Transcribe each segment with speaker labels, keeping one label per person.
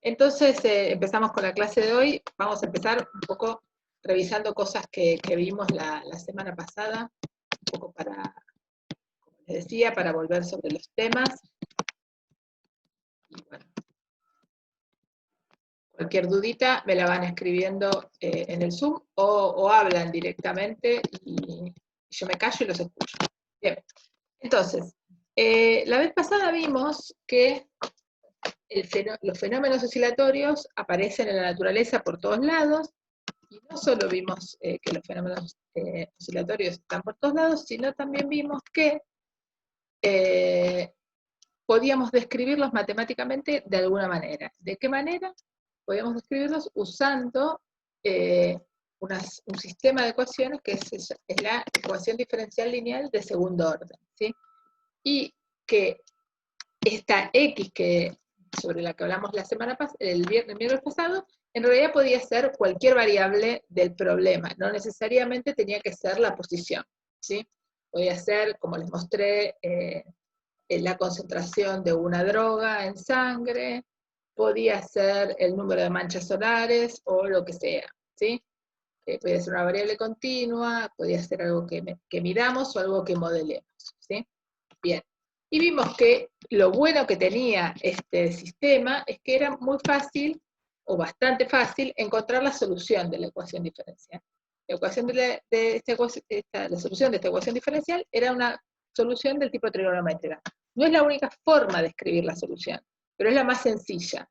Speaker 1: Entonces, empezamos con la clase de hoy. Vamos a empezar un poco revisando cosas que vimos la semana pasada, un poco para, como les decía, para volver sobre los temas. Y bueno, cualquier dudita me la van escribiendo en el Zoom o hablan directamente y yo me callo y los escucho. Bien, entonces, la vez pasada vimos que los fenómenos oscilatorios aparecen en la naturaleza por todos lados, y no solo vimos que los fenómenos oscilatorios están por todos lados, sino también vimos que podíamos describirlos matemáticamente de alguna manera. ¿De qué manera? Podíamos describirlos usando un sistema de ecuaciones que es la ecuación diferencial lineal de segundo orden, ¿sí? Y que esta X sobre la que hablamos el miércoles pasado, en realidad podía ser cualquier variable del problema, no necesariamente tenía que ser la posición, ¿sí? Podía ser, como les mostré, la concentración de una droga en sangre, podía ser el número de manchas solares, o lo que sea, ¿sí? Podía ser una variable continua, podía ser algo que midamos o algo que modelemos, ¿sí? Bien. Y vimos que lo bueno que tenía este sistema es que era muy fácil, o bastante fácil, encontrar la solución de la ecuación diferencial. La solución de esta ecuación diferencial era una solución del tipo trigonométrica. No es la única forma de escribir la solución, pero es la más sencilla.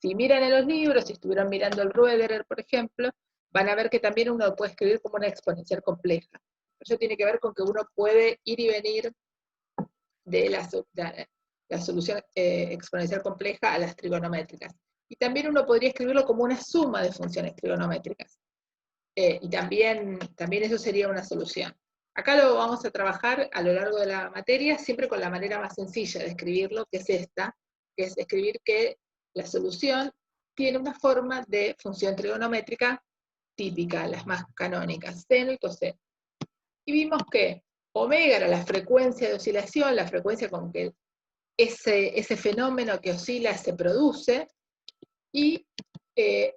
Speaker 1: Si miran en los libros, si estuvieron mirando el Roederer, por ejemplo, van a ver que también uno lo puede escribir como una exponencial compleja. Eso tiene que ver con que uno puede ir y venir de la solución exponencial compleja a las trigonométricas. Y también uno podría escribirlo como una suma de funciones trigonométricas. Y también eso sería una solución. Acá lo vamos a trabajar a lo largo de la materia, siempre con la manera más sencilla de escribirlo, que es esta, que es escribir que la solución tiene una forma de función trigonométrica típica, las más canónicas, seno y coseno. Y vimos que omega era la frecuencia de oscilación, la frecuencia con que ese fenómeno que oscila se produce, y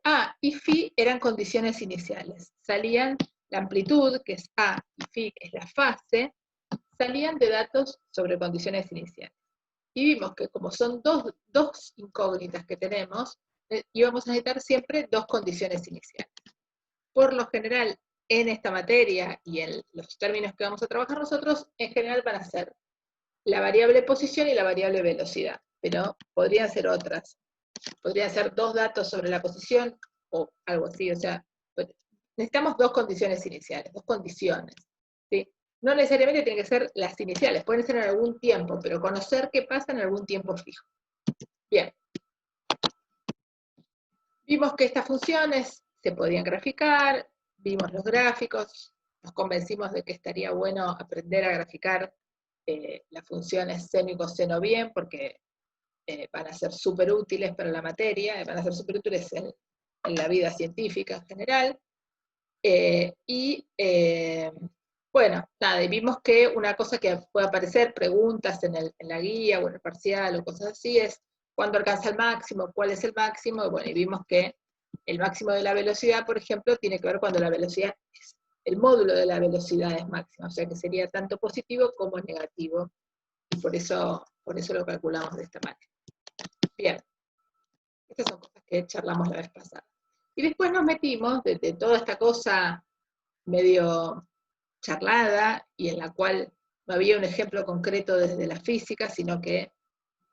Speaker 1: A y Φ eran condiciones iniciales. Salían la amplitud, que es A, y Φ, que es la fase, salían de datos sobre condiciones iniciales. Y vimos que como son dos incógnitas que tenemos, íbamos a necesitar siempre dos condiciones iniciales. Por lo general, en esta materia y en los términos que vamos a trabajar nosotros, en general van a ser la variable posición y la variable velocidad, pero podrían ser otras. Podrían ser dos datos sobre la posición o algo así, o sea, necesitamos dos condiciones iniciales, dos condiciones, ¿sí? No necesariamente tienen que ser las iniciales, pueden ser en algún tiempo, pero conocer qué pasa en algún tiempo fijo. Bien. Vimos que estas funciones se podían graficar, vimos los gráficos, nos convencimos de que estaría bueno aprender a graficar las funciones seno y coseno bien, porque van a ser súper útiles para la materia, van a ser súper útiles en la vida científica en general. Bueno, nada, y vimos que una cosa que puede aparecer, preguntas en la guía o en el parcial o cosas así, es cuándo alcanza el máximo, cuál es el máximo, y bueno, y vimos que el máximo de la velocidad, por ejemplo, tiene que ver cuando la velocidad el módulo de la velocidad es máximo, o sea que sería tanto positivo como negativo, y por eso lo calculamos de esta manera. Bien, estas son cosas que charlamos la vez pasada. Y después nos metimos de toda esta cosa medio charlada, y en la cual no había un ejemplo concreto desde la física, sino que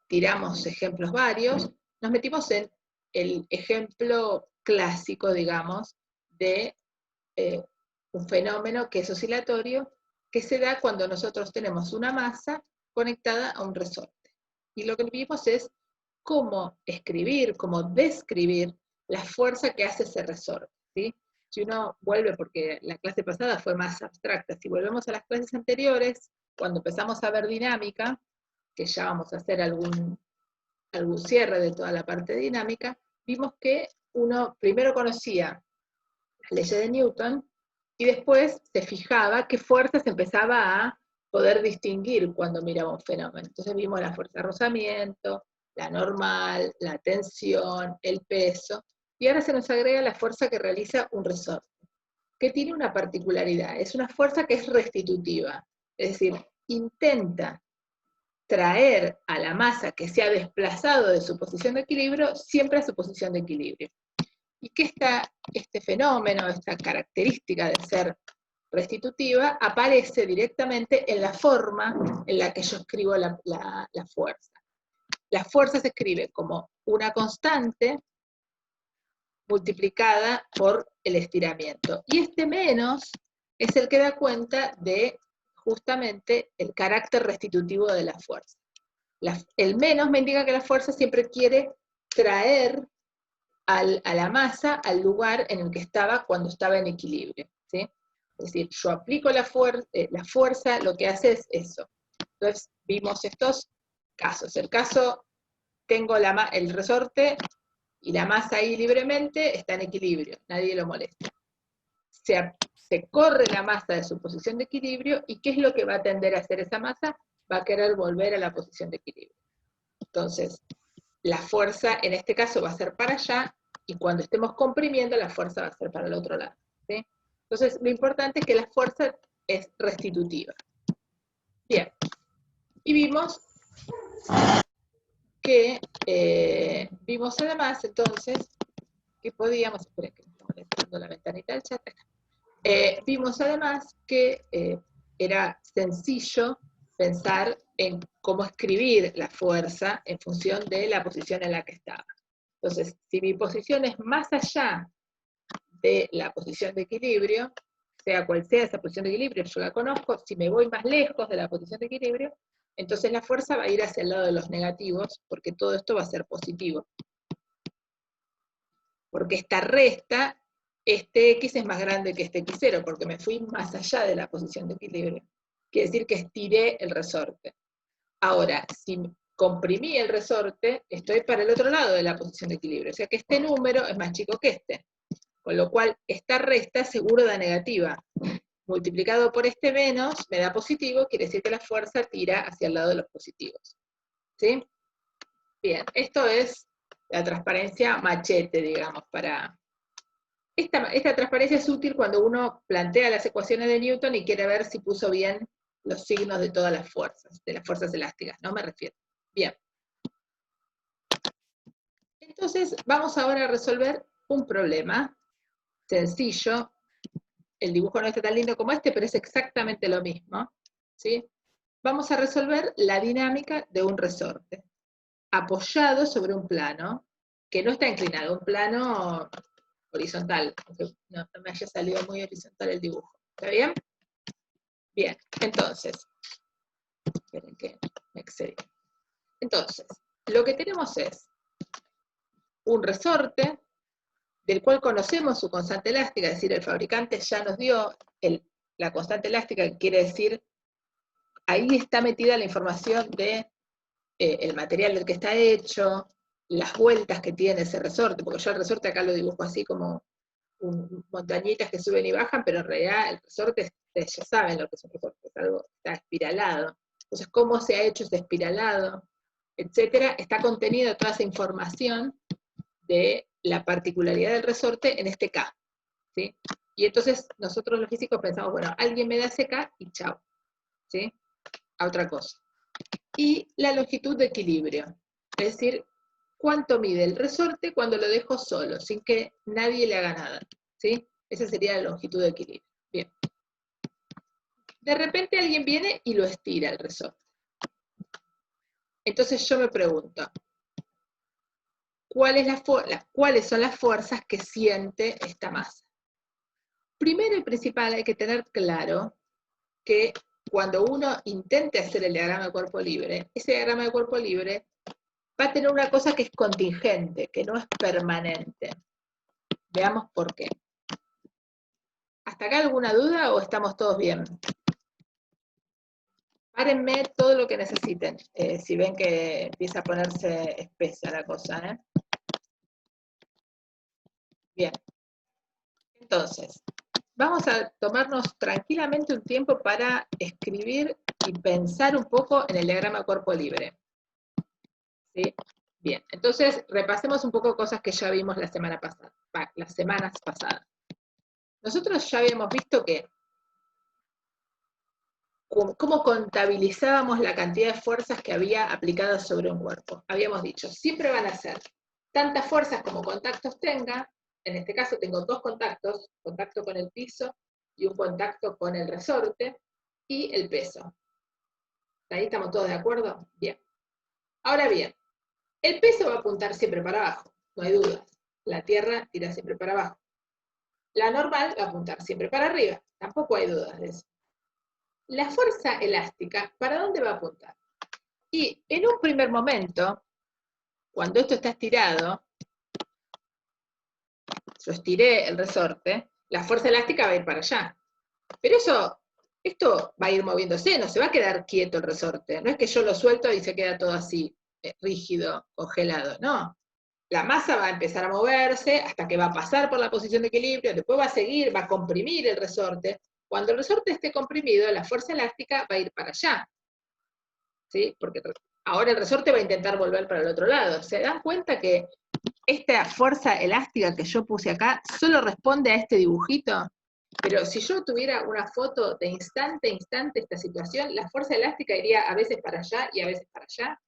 Speaker 1: tiramos ejemplos varios, nos metimos en el ejemplo clásico, digamos, de un fenómeno que es oscilatorio, que se da cuando nosotros tenemos una masa conectada a un resorte. Y lo que vimos es cómo escribir, cómo describir la fuerza que hace ese resorte, ¿sí? Si uno vuelve, porque la clase pasada fue más abstracta, si volvemos a las clases anteriores, cuando empezamos a ver dinámica, que ya vamos a hacer algún cierre de toda la parte dinámica, vimos que uno primero conocía las leyes de Newton, y después se fijaba qué fuerzas empezaba a poder distinguir cuando miraba un fenómeno. Entonces vimos la fuerza de rozamiento, la normal, la tensión, el peso, y ahora se nos agrega la fuerza que realiza un resorte, que tiene una particularidad, es una fuerza que es restitutiva, es decir, intenta traer a la masa que se ha desplazado de su posición de equilibrio, siempre a su posición de equilibrio. Y que este fenómeno, esta característica de ser restitutiva, aparece directamente en la forma en la que yo escribo la fuerza. La fuerza se escribe como una constante multiplicada por el estiramiento. Y este menos es el que da cuenta de justamente el carácter restitutivo de la fuerza. El menos me indica que la fuerza siempre quiere traer a la masa al lugar en el que estaba cuando estaba en equilibrio, ¿sí? Es decir, yo aplico la fuerza, lo que hace es eso. Entonces, vimos estos casos. El caso, tengo el resorte y la masa ahí libremente, está en equilibrio, nadie lo molesta. Se corre la masa de su posición de equilibrio, ¿y qué es lo que va a tender a hacer esa masa? Va a querer volver a la posición de equilibrio. Entonces, la fuerza en este caso va a ser para allá, y cuando estemos comprimiendo, la fuerza va a ser para el otro lado, ¿sí? Entonces, lo importante es que la fuerza es restitutiva. Bien, y vimos además, entonces, que podíamos, esperen que me está molestando la ventanita del chat, vimos además que era sencillo pensar en cómo escribir la fuerza en función de la posición en la que estaba. Entonces, si mi posición es más allá de la posición de equilibrio, sea cual sea esa posición de equilibrio, yo la conozco, si me voy más lejos de la posición de equilibrio, entonces la fuerza va a ir hacia el lado de los negativos, porque todo esto va a ser positivo. Porque esta resta, este x es más grande que este x0, porque me fui más allá de la posición de equilibrio. Quiere decir que estiré el resorte. Ahora, si comprimí el resorte, estoy para el otro lado de la posición de equilibrio. O sea que este número es más chico que este. Con lo cual, esta resta seguro da negativa. Multiplicado por este menos, me da positivo, quiere decir que la fuerza tira hacia el lado de los positivos. ¿Sí? Bien, esto es la transparencia machete, digamos, para... Esta transparencia es útil cuando uno plantea las ecuaciones de Newton y quiere ver si puso bien los signos de todas las fuerzas, de las fuerzas elásticas, ¿no? Me refiero. Bien. Entonces, vamos ahora a resolver un problema sencillo. El dibujo no está tan lindo como este, pero es exactamente lo mismo, ¿sí? Vamos a resolver la dinámica de un resorte, apoyado sobre un plano, que no está inclinado, un plano horizontal, aunque no me haya salido muy horizontal el dibujo. ¿Está bien? Bien, entonces, esperen que me excedí. Entonces, lo que tenemos es un resorte, del cual conocemos su constante elástica, es decir, el fabricante ya nos dio la constante elástica, que quiere decir, ahí está metida la información de el material del que está hecho, las vueltas que tiene ese resorte, porque yo el resorte acá lo dibujo así como montañitas que suben y bajan, pero en realidad el resorte, ustedes ya saben lo que es un resorte, es algo, está espiralado. Entonces, cómo se ha hecho ese espiralado, etcétera, está contenido toda esa información de la particularidad del resorte en este K, ¿sí? Y entonces nosotros los físicos pensamos, bueno, alguien me da ese K y chao, ¿sí? A otra cosa. Y la longitud de equilibrio, es decir, cuánto mide el resorte cuando lo dejo solo, sin que nadie le haga nada, ¿sí? Esa sería la longitud de equilibrio. Bien. De repente alguien viene y lo estira el resorte. Entonces yo me pregunto, ¿cuáles son las fuerzas que siente esta masa? Primero y principal hay que tener claro que cuando uno intente hacer el diagrama de cuerpo libre, ese diagrama de cuerpo libre va a tener una cosa que es contingente, que no es permanente. Veamos por qué. ¿Hasta acá alguna duda o estamos todos bien? Párenme todo lo que necesiten, si ven que empieza a ponerse espesa la cosa, ¿eh? Bien. Entonces, vamos a tomarnos tranquilamente un tiempo para escribir y pensar un poco en el diagrama cuerpo libre. ¿Sí? Bien, entonces repasemos un poco cosas que ya vimos la semana pasada, las semanas pasadas. Nosotros ya habíamos visto que cómo contabilizábamos la cantidad de fuerzas que había aplicadas sobre un cuerpo. Habíamos dicho, siempre van a ser tantas fuerzas como contactos tenga. En este caso tengo dos contactos, contacto con el piso y un contacto con el resorte, y el peso. ¿Ahí estamos todos de acuerdo? Bien. Ahora bien, el peso va a apuntar siempre para abajo, no hay dudas. La Tierra tira siempre para abajo. La normal va a apuntar siempre para arriba, tampoco hay dudas de eso. La fuerza elástica, ¿para dónde va a apuntar? Y en un primer momento, cuando esto está estirado, yo estiré el resorte, la fuerza elástica va a ir para allá. Pero esto va a ir moviéndose, no se va a quedar quieto el resorte. No es que yo lo suelto y se queda todo así, rígido, congelado, no. La masa va a empezar a moverse hasta que va a pasar por la posición de equilibrio, después va a seguir, va a comprimir el resorte. Cuando el resorte esté comprimido, la fuerza elástica va a ir para allá. ¿Sí? Porque ahora el resorte va a intentar volver para el otro lado. ¿Se dan cuenta que esta fuerza elástica que yo puse acá solo responde a este dibujito? Pero si yo tuviera una foto de instante a instante esta situación, la fuerza elástica iría a veces para allá y a veces para allá.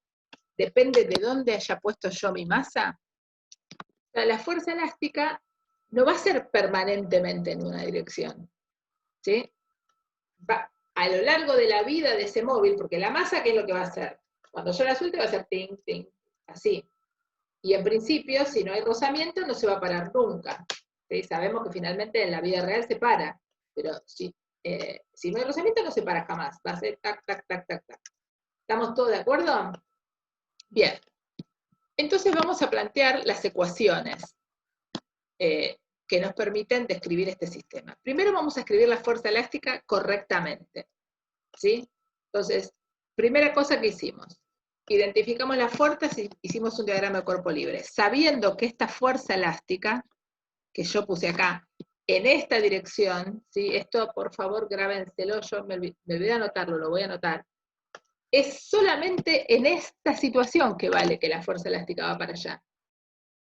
Speaker 1: Depende de dónde haya puesto yo mi masa. O sea, la fuerza elástica no va a ser permanentemente en una dirección. ¿Sí? Va, a lo largo de la vida de ese móvil, porque la masa, ¿qué es lo que va a hacer? Cuando yo la suelte va a hacer ting, ting, así. Y en principio, si no hay rozamiento, no se va a parar nunca. ¿Sí? Sabemos que finalmente en la vida real se para, pero si no hay rozamiento no se para jamás, va a ser tac, tac, tac, tac, tac. ¿Estamos todos de acuerdo? Bien. Entonces vamos a plantear las ecuaciones que nos permiten describir este sistema. Primero vamos a escribir la fuerza elástica correctamente. ¿Sí? Entonces, primera cosa que hicimos, identificamos las fuerzas y hicimos un diagrama de cuerpo libre, sabiendo que esta fuerza elástica, que yo puse acá, en esta dirección, ¿sí? Esto por favor grábenselo, yo me olvidé de anotarlo, lo voy a anotar, es solamente en esta situación que vale que la fuerza elástica va para allá.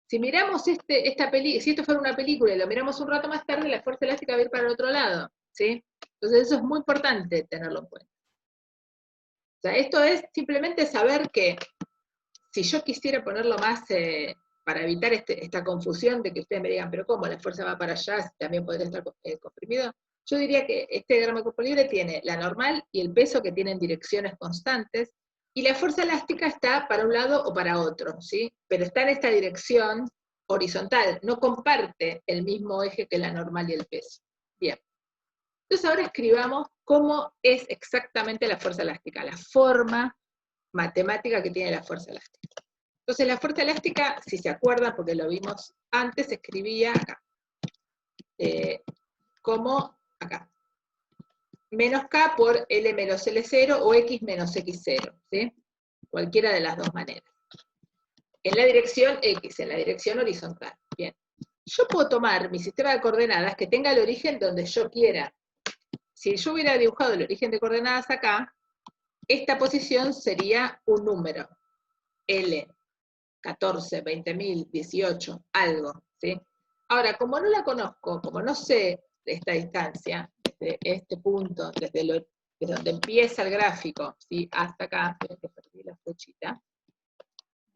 Speaker 1: Si miramos si esto fuera una película y lo miramos un rato más tarde, la fuerza elástica va a ir para el otro lado, ¿sí? Entonces eso es muy importante tenerlo en cuenta. O sea, esto es simplemente saber que si yo quisiera ponerlo más, para evitar esta confusión de que ustedes me digan, pero ¿cómo? La fuerza va para allá, también podría estar comprimido. Yo diría que este diagrama de cuerpo libre tiene la normal y el peso que tienen direcciones constantes, y la fuerza elástica está para un lado o para otro, ¿sí? Pero está en esta dirección horizontal, no comparte el mismo eje que la normal y el peso. Bien. Entonces ahora escribamos cómo es exactamente la fuerza elástica, la forma matemática que tiene la fuerza elástica. Entonces la fuerza elástica, si se acuerdan, porque lo vimos antes, se escribía acá, como acá, menos K por L menos L0 o X menos X0, ¿sí? Cualquiera de las dos maneras. En la dirección X, en la dirección horizontal. Bien. Yo puedo tomar mi sistema de coordenadas que tenga el origen donde yo quiera. Si yo hubiera dibujado el origen de coordenadas acá, esta posición sería un número, L, 14, 20.000, 18, algo, ¿sí? Ahora, como no la conozco, como no sé esta distancia, desde este punto, desde donde empieza el gráfico, ¿sí? Hasta acá, esperen que perdí la flechita,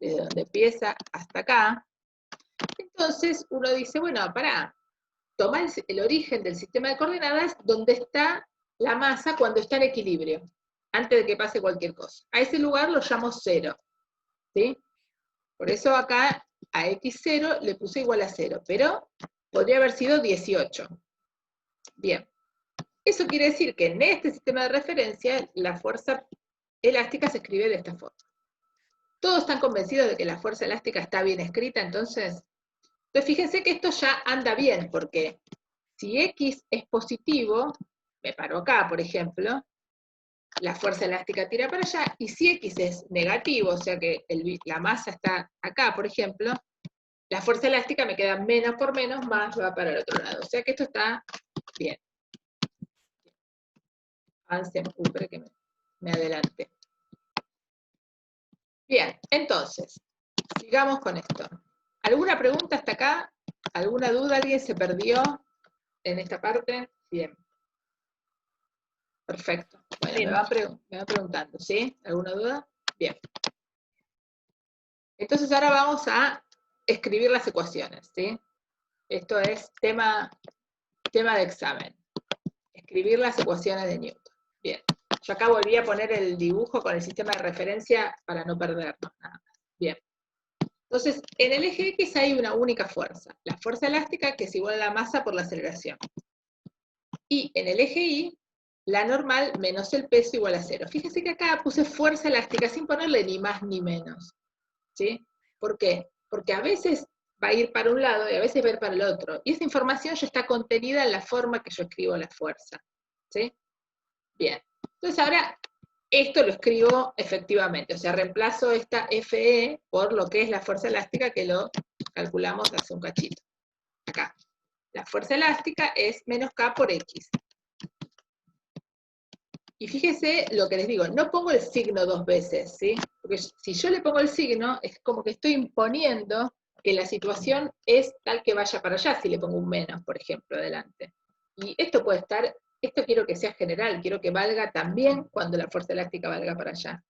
Speaker 1: desde donde empieza hasta acá, entonces uno dice, bueno, pará, toma el origen del sistema de coordenadas donde está la masa cuando está en equilibrio, antes de que pase cualquier cosa. A ese lugar lo llamo 0, ¿sí? Por eso acá a x0 le puse igual a 0, pero podría haber sido 18. Bien. Eso quiere decir que en este sistema de referencia la fuerza elástica se escribe de esta forma. ¿Todos están convencidos de que la fuerza elástica está bien escrita? Entonces fíjense que esto ya anda bien, porque si x es positivo, me paro acá, por ejemplo, la fuerza elástica tira para allá, y si x es negativo, o sea que la masa está acá, por ejemplo, la fuerza elástica me queda menos por menos, más va para el otro lado. O sea que esto está bien. Avancen, que me adelante. Bien, entonces, Sigamos con esto. ¿Alguna pregunta hasta acá? ¿Alguna duda? ¿Alguien se perdió en esta parte? Bien. Perfecto. Bueno,
Speaker 2: Bien.
Speaker 1: me va preguntando, ¿sí? ¿Alguna duda? Bien. Entonces ahora vamos a escribir las ecuaciones, ¿sí? Esto es tema de examen. Escribir las ecuaciones de Newton. Bien. Yo acá volví a poner el dibujo con el sistema de referencia para no perdernos nada más. Bien. Entonces, en el eje X hay una única fuerza, la fuerza elástica, que es igual a la masa por la aceleración. Y en el eje Y, la normal menos el peso igual a 0. Fíjense que acá puse fuerza elástica sin ponerle ni más ni menos. ¿Sí? ¿Por qué? Porque a veces va a ir para un lado y a veces va a ir para el otro. Y esa información ya está contenida en la forma que yo escribo la fuerza. ¿Sí? Bien. Entonces ahora esto lo escribo efectivamente, o sea, reemplazo esta FE por lo que es la fuerza elástica, que lo calculamos hace un cachito. Acá. La fuerza elástica es menos K por X. Y fíjese lo que les digo, no pongo el signo dos veces, ¿sí? Porque si yo le pongo el signo, es como que estoy imponiendo que la situación es tal que vaya para allá, si le pongo un menos, por ejemplo, adelante. Y esto puede estar, esto quiero que sea general, quiero que valga también cuando la fuerza elástica valga para allá.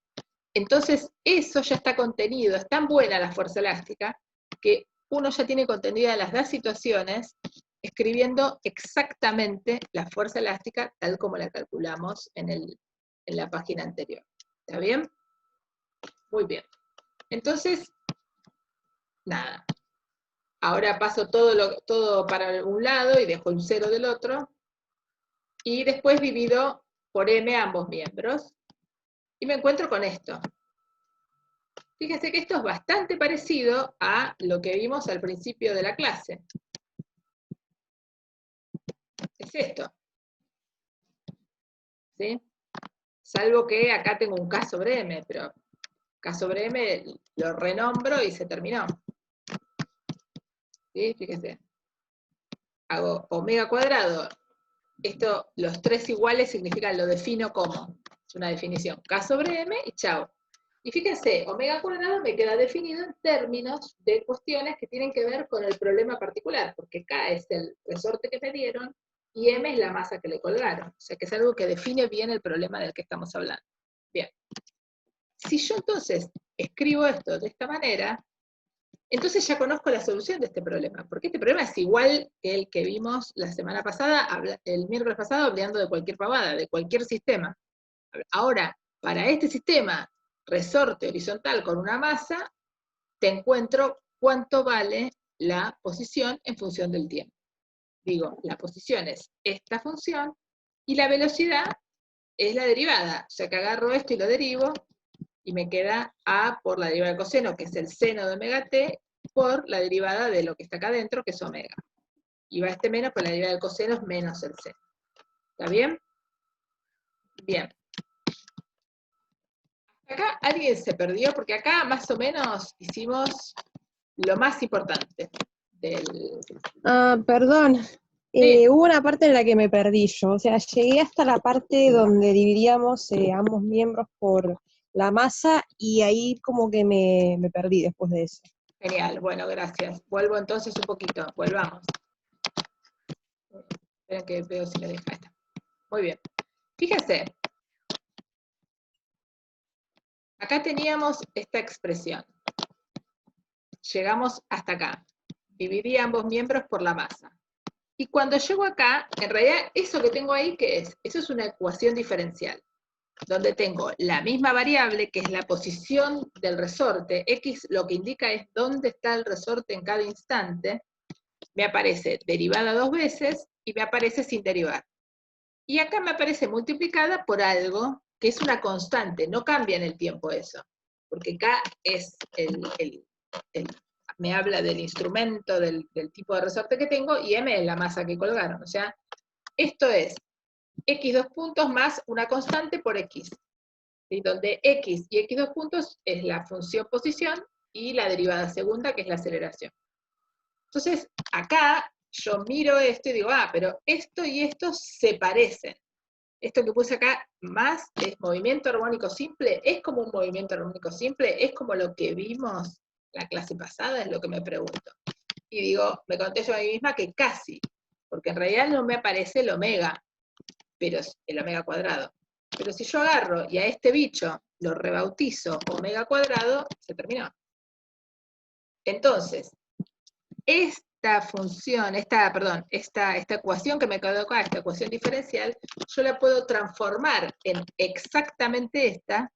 Speaker 1: Entonces, eso ya está contenido, es tan buena la fuerza elástica, que uno ya tiene contenida las dos situaciones, escribiendo exactamente la fuerza elástica tal como la calculamos en la página anterior. ¿Está bien? Muy bien. Entonces, nada. Ahora paso todo para un lado y dejo un 0 del otro, y después divido por m ambos miembros, y me encuentro con esto. Fíjense que esto es bastante parecido a lo que vimos al principio de la clase. Es esto. ¿Sí? Salvo que acá tengo un K sobre M, pero K sobre M lo renombro y se terminó. ¿Sí? Fíjense. Hago omega cuadrado. Esto, los tres iguales significan, lo defino como. Es una definición. K sobre M y chao. Y fíjense, omega cuadrado me queda definido en términos de cuestiones que tienen que ver con el problema particular, porque K es el resorte que me dieron y M es la masa que le colgaron. O sea que es algo que define bien el problema del que estamos hablando. Bien. Si yo entonces escribo esto de esta manera, entonces ya conozco la solución de este problema, porque este problema es igual que el que vimos la semana pasada, el miércoles pasado, hablando de cualquier pavada, de cualquier sistema. Ahora, para este sistema, resorte horizontal con una masa, te encuentro cuánto vale la posición en función del tiempo. Digo, la posición es esta función, y la velocidad es la derivada. O sea que agarro esto y lo derivo, y me queda A por la derivada del coseno, que es el seno de omega t, por la derivada de lo que está acá adentro, que es omega. Y va este menos, por la derivada del coseno es menos el seno. ¿Está bien? Bien. Acá alguien se perdió, porque acá más o menos hicimos lo más importante del...
Speaker 2: Perdón.
Speaker 1: Sí,
Speaker 2: Hubo una parte en la que me perdí yo, o sea, llegué hasta la parte donde dividíamos ambos miembros por la masa y ahí como que me perdí después de eso.
Speaker 1: genial, bueno, gracias. Vuelvo entonces un poquito, volvamos. Esperen que veo si me deja esta. Muy bien. Fíjense, acá teníamos esta expresión. Llegamos hasta acá. Dividí ambos miembros por la masa. Y cuando llego acá, en realidad, eso que tengo ahí, ¿qué es? Eso es una ecuación diferencial, donde tengo la misma variable, que es la posición del resorte. X lo que indica es dónde está el resorte en cada instante. Me aparece derivada dos veces y me aparece sin derivar. Y acá me aparece multiplicada por algo que es una constante, no cambia en el tiempo eso, porque acá es me habla del instrumento, del tipo de resorte que tengo, y M es la masa que colgaron. O sea, esto es X dos puntos más una constante por X, ¿sí? Donde X y X dos puntos es la función posición y la derivada segunda, que es la aceleración. Entonces, acá yo miro esto y digo, pero esto y esto se parecen. Esto que puse acá, más, es movimiento armónico simple, es como un movimiento armónico simple, es como lo que vimos la clase pasada? Es lo que me pregunto. Y digo, me contesto a mí misma que casi, porque en realidad no me aparece el omega, pero el omega cuadrado. Pero si yo agarro y a este bicho lo rebautizo omega cuadrado, se terminó. Entonces, esta función, esta ecuación que me quedó acá, esta ecuación diferencial, yo la puedo transformar en exactamente esta,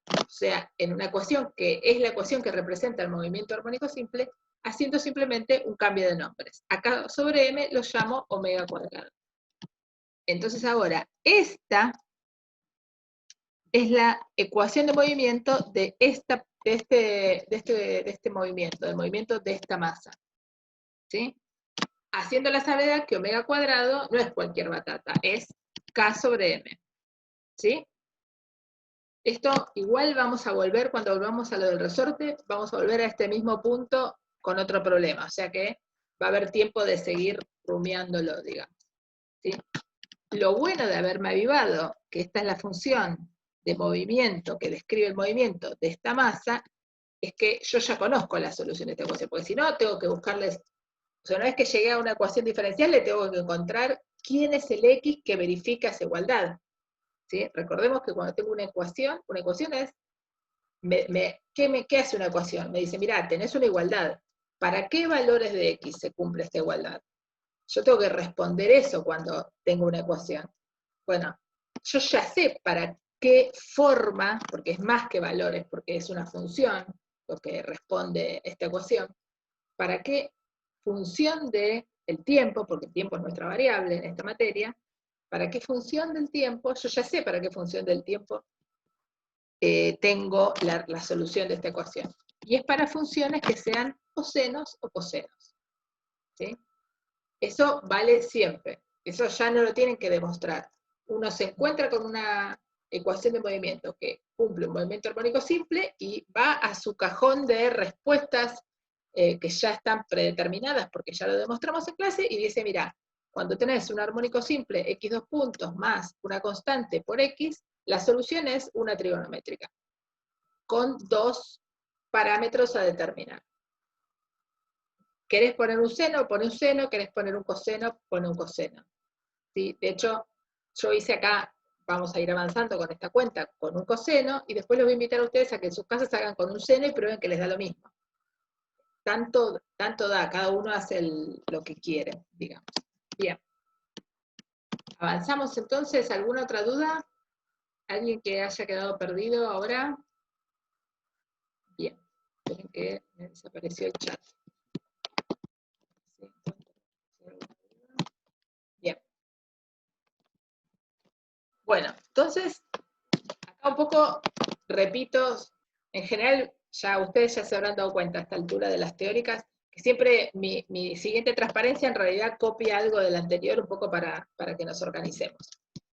Speaker 1: o sea, en una ecuación que es la ecuación que representa el movimiento armónico simple, haciendo simplemente un cambio de nombres. Acá sobre m lo llamo omega cuadrado. Entonces ahora, esta es la ecuación de movimiento de este movimiento, del movimiento de esta masa. ¿Sí? Haciendo la salvedad que omega cuadrado no es cualquier batata, es k sobre m. ¿Sí? Esto igual vamos a volver, cuando volvamos a lo del resorte, vamos a volver a este mismo punto con otro problema, o sea que va a haber tiempo de seguir rumiándolo, digamos. ¿Sí? Lo bueno de haberme avivado, que esta es la función de movimiento que describe el movimiento de esta masa, es que yo ya conozco la solución de esta ecuación, porque si no, tengo que buscarles, o sea, una vez que llegué a una ecuación diferencial, le tengo que encontrar quién es el X que verifica esa igualdad. ¿Sí? Recordemos que cuando tengo una ecuación es, ¿qué hace una ecuación? Me dice, mirá, tenés una igualdad, ¿para qué valores de X se cumple esta igualdad? Yo tengo que responder eso cuando tengo una ecuación. Bueno, yo ya sé para qué forma, porque es más que valores, porque es una función lo que responde esta ecuación, para qué función del tiempo, porque el tiempo es nuestra variable en esta materia, para qué función del tiempo, yo ya sé para qué función del tiempo tengo la solución de esta ecuación. Y es para funciones que sean cosenos o cosenos. ¿Sí? Eso vale siempre. Eso ya no lo tienen que demostrar. Uno se encuentra con una ecuación de movimiento que cumple un movimiento armónico simple y va a su cajón de respuestas que ya están predeterminadas porque ya lo demostramos en clase y dice, mira, cuando tenés un armónico simple x 2 puntos más una constante por x, la solución es una trigonométrica con dos parámetros a determinar. ¿Querés poner un seno? Pone un seno. ¿Querés poner un coseno? Pone un coseno. ¿Sí? De hecho, yo hice acá, vamos a ir avanzando con esta cuenta, con un coseno, y después los voy a invitar a ustedes a que en sus casas hagan con un seno y prueben que les da lo mismo. Tanto da, cada uno hace lo que quiere, digamos. Bien. ¿Avanzamos entonces? ¿Alguna otra duda? ¿Alguien que haya quedado perdido ahora? Bien. Esperen que me desapareció el chat. Bien. Bueno, entonces, acá un poco, repito, en general, ya ustedes ya se habrán dado cuenta a esta altura de las teóricas, que siempre mi siguiente transparencia en realidad copia algo del anterior un poco para que nos organicemos.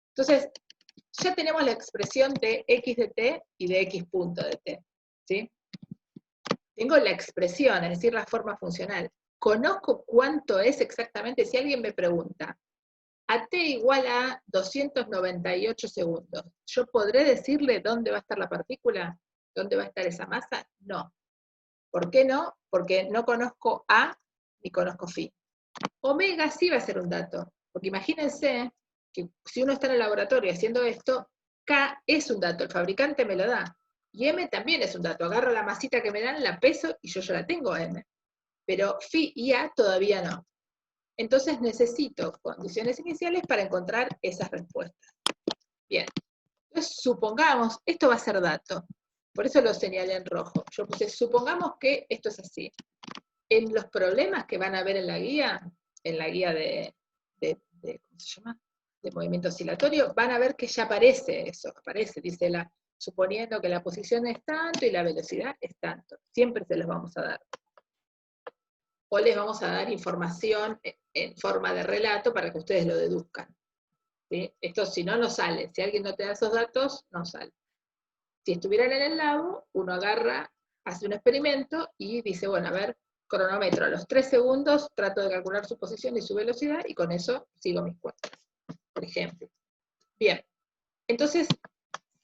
Speaker 1: Entonces, ya tenemos la expresión de x de t y de x punto de t, ¿sí? Tengo la expresión, es decir, la forma funcional. Conozco cuánto es exactamente, si alguien me pregunta, a t igual a 298 segundos, ¿yo podré decirle dónde va a estar la partícula? ¿Dónde va a estar esa masa? No. ¿Por qué no? Porque no conozco A ni conozco phi. Omega sí va a ser un dato, porque imagínense que si uno está en el laboratorio haciendo esto, K es un dato, el fabricante me lo da. Y M también es un dato, agarro la masita que me dan, la peso y yo ya la tengo M. Pero phi y A todavía no. Entonces necesito condiciones iniciales para encontrar esas respuestas. Bien. Entonces supongamos, esto va a ser dato. Por eso lo señalé en rojo. Yo puse, supongamos que esto es así. En los problemas que van a ver en la guía de ¿cómo se llama? De movimiento oscilatorio, van a ver que ya aparece eso, aparece, dice suponiendo que la posición es tanto y la velocidad es tanto. Siempre se los vamos a dar. O les vamos a dar información en forma de relato para que ustedes lo deduzcan. ¿Sí? Esto si no, no sale. Si alguien no te da esos datos, no sale. Si estuvieran en el labo, uno agarra, hace un experimento y dice, bueno, a ver, cronómetro, a los 3 segundos trato de calcular su posición y su velocidad y con eso sigo mis cuentas, por ejemplo. Bien, entonces,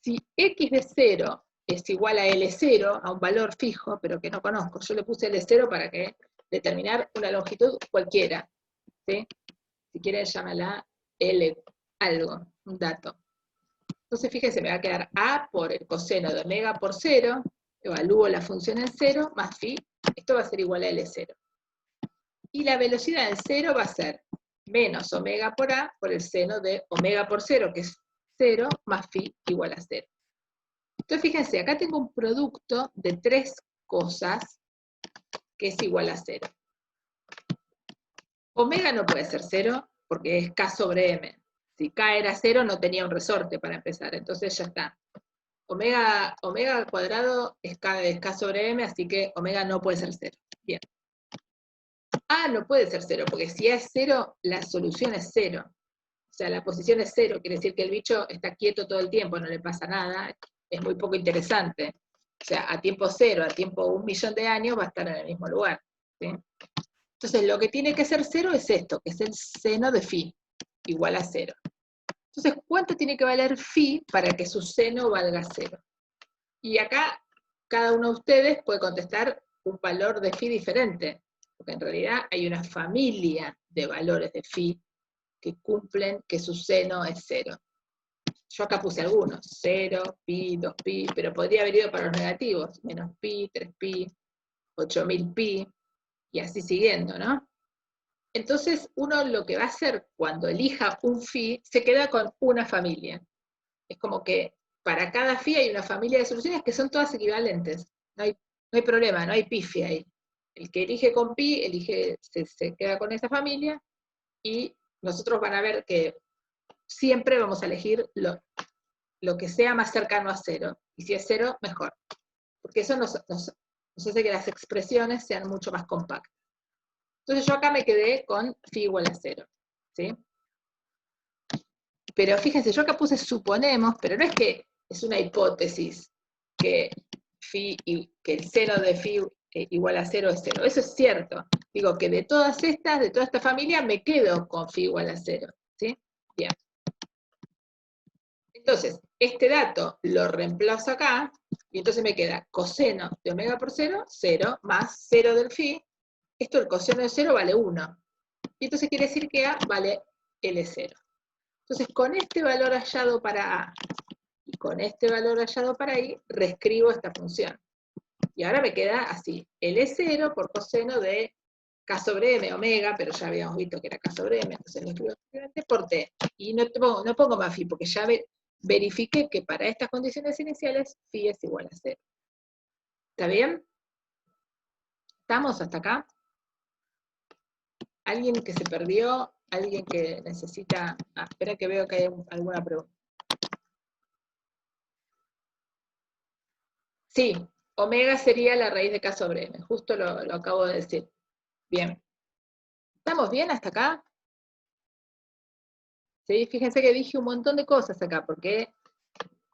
Speaker 1: si x de 0 es igual a L0, a un valor fijo, pero que no conozco. Yo le puse L0 para que determinar una longitud cualquiera, ¿sí? Si quieren, llámala L algo, un dato. Entonces, fíjense, me va a quedar A por el coseno de omega por 0, evalúo la función en 0, más phi, esto va a ser igual a L0. Y la velocidad en 0 va a ser menos omega por A por el seno de omega por 0, que es 0, más phi igual a 0. Entonces, fíjense, acá tengo un producto de 3 cosas que es igual a 0. Omega no puede ser 0 porque es K sobre M. Si K era 0 no tenía un resorte para empezar, entonces ya está. Omega al cuadrado es K sobre M, así que omega no puede ser 0. Bien. A no puede ser 0, porque si A es 0, la solución es 0. O sea, la posición es 0, quiere decir que el bicho está quieto todo el tiempo, no le pasa nada, es muy poco interesante. O sea, a tiempo 0, a tiempo 1.000.000 de años va a estar en el mismo lugar, ¿sí? Entonces, lo que tiene que ser 0 es esto, que es el seno de phi, igual a 0. Entonces, ¿cuánto tiene que valer phi para que su seno valga 0? Y acá, cada uno de ustedes puede contestar un valor de phi diferente, porque en realidad hay una familia de valores de phi que cumplen que su seno es 0. Yo acá puse algunos, 0, pi, 2pi, pero podría haber ido para los negativos, menos pi, 3pi, 8000 pi, y así siguiendo, ¿no? Entonces, uno lo que va a hacer cuando elija un phi, se queda con una familia. Es como que para cada phi hay una familia de soluciones que son todas equivalentes. No hay problema, no hay pifia ahí. El que elige con pi, se queda con esa familia, y nosotros van a ver que siempre vamos a elegir lo que sea más cercano a 0. Y si es 0, mejor. Porque eso nos hace que las expresiones sean mucho más compactas. Entonces yo acá me quedé con phi igual a 0. ¿Sí? Pero fíjense, yo acá puse suponemos, pero no es que es una hipótesis que el seno de phi igual a 0 es 0. Eso es cierto. Digo que de toda esta familia, me quedo con phi igual a 0. ¿Sí? Bien. Entonces, este dato lo reemplazo acá, y entonces me queda coseno de omega por 0, 0, más 0 del phi. Esto, el coseno de 0 vale 1. Y entonces quiere decir que A vale L0. Entonces, con este valor hallado para A y con este valor hallado para I, reescribo esta función. Y ahora me queda así, L0 por coseno de K sobre M, omega, pero ya habíamos visto que era K sobre M, entonces lo escribo por T. Y no pongo más phi, porque ya verifiqué que para estas condiciones iniciales, phi es igual a 0. ¿Está bien? ¿Estamos hasta acá? ¿Alguien que se perdió? ¿Alguien que necesita...? Espera que veo que hay alguna pregunta. Sí, omega sería la raíz de K sobre M, justo lo acabo de decir. Bien. ¿Estamos bien hasta acá? Sí, fíjense que dije un montón de cosas acá, porque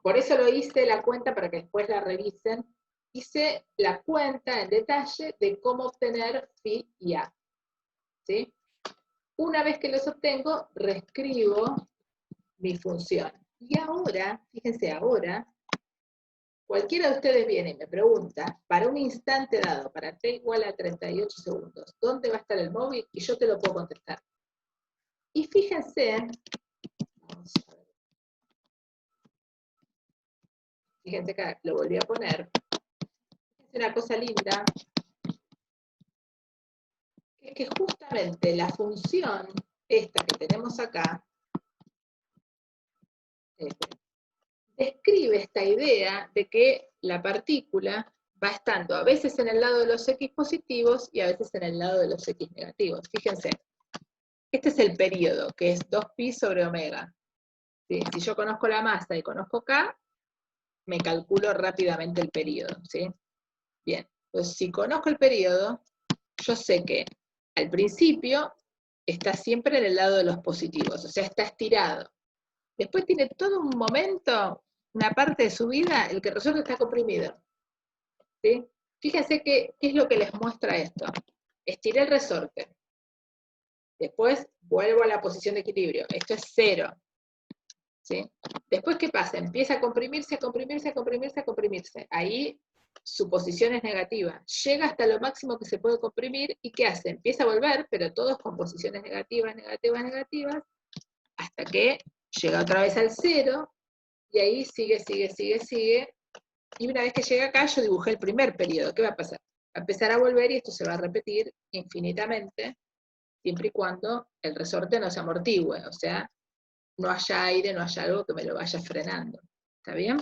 Speaker 1: por eso lo hice la cuenta para que después la revisen. Hice la cuenta en detalle de cómo obtener phi y A. ¿Sí? Una vez que los obtengo, reescribo mi función. Y ahora, fíjense ahora, cualquiera de ustedes viene y me pregunta, para un instante dado, para t igual a 38 segundos, ¿dónde va a estar el móvil? Y yo te lo puedo contestar. Y fíjense, vamos a ver. Fíjense que lo volví a poner. Es una cosa linda, es que justamente la función esta que tenemos acá, describe esta idea de que la partícula va estando a veces en el lado de los X positivos y a veces en el lado de los X negativos. Fíjense, este es el periodo, que es 2pi sobre omega. ¿Sí? Si yo conozco la masa y conozco K, me calculo rápidamente el periodo. ¿Sí? Bien, pues si conozco el periodo, yo sé que al principio está siempre en el lado de los positivos, o sea, está estirado. Después tiene todo un momento, una parte de su vida, el que el resorte está comprimido. ¿Sí? Fíjense qué es lo que les muestra esto. Estiré el resorte. Después vuelvo a la posición de equilibrio. Esto es 0. ¿sí? Después, ¿qué pasa? Empieza a comprimirse, a comprimirse, a comprimirse, a comprimirse. Ahí su posición es negativa. Llega hasta lo máximo que se puede comprimir, ¿y qué hace? Empieza a volver, pero todos con posiciones negativas, negativas, negativas, hasta que llega otra vez al cero, y ahí sigue, sigue, sigue, sigue, y una vez que llega acá, yo dibujé el primer periodo. ¿Qué va a pasar? Va a empezar a volver, y esto se va a repetir infinitamente, siempre y cuando el resorte no se amortigüe, o sea, no haya aire, no haya algo que me lo vaya frenando. ¿Está bien?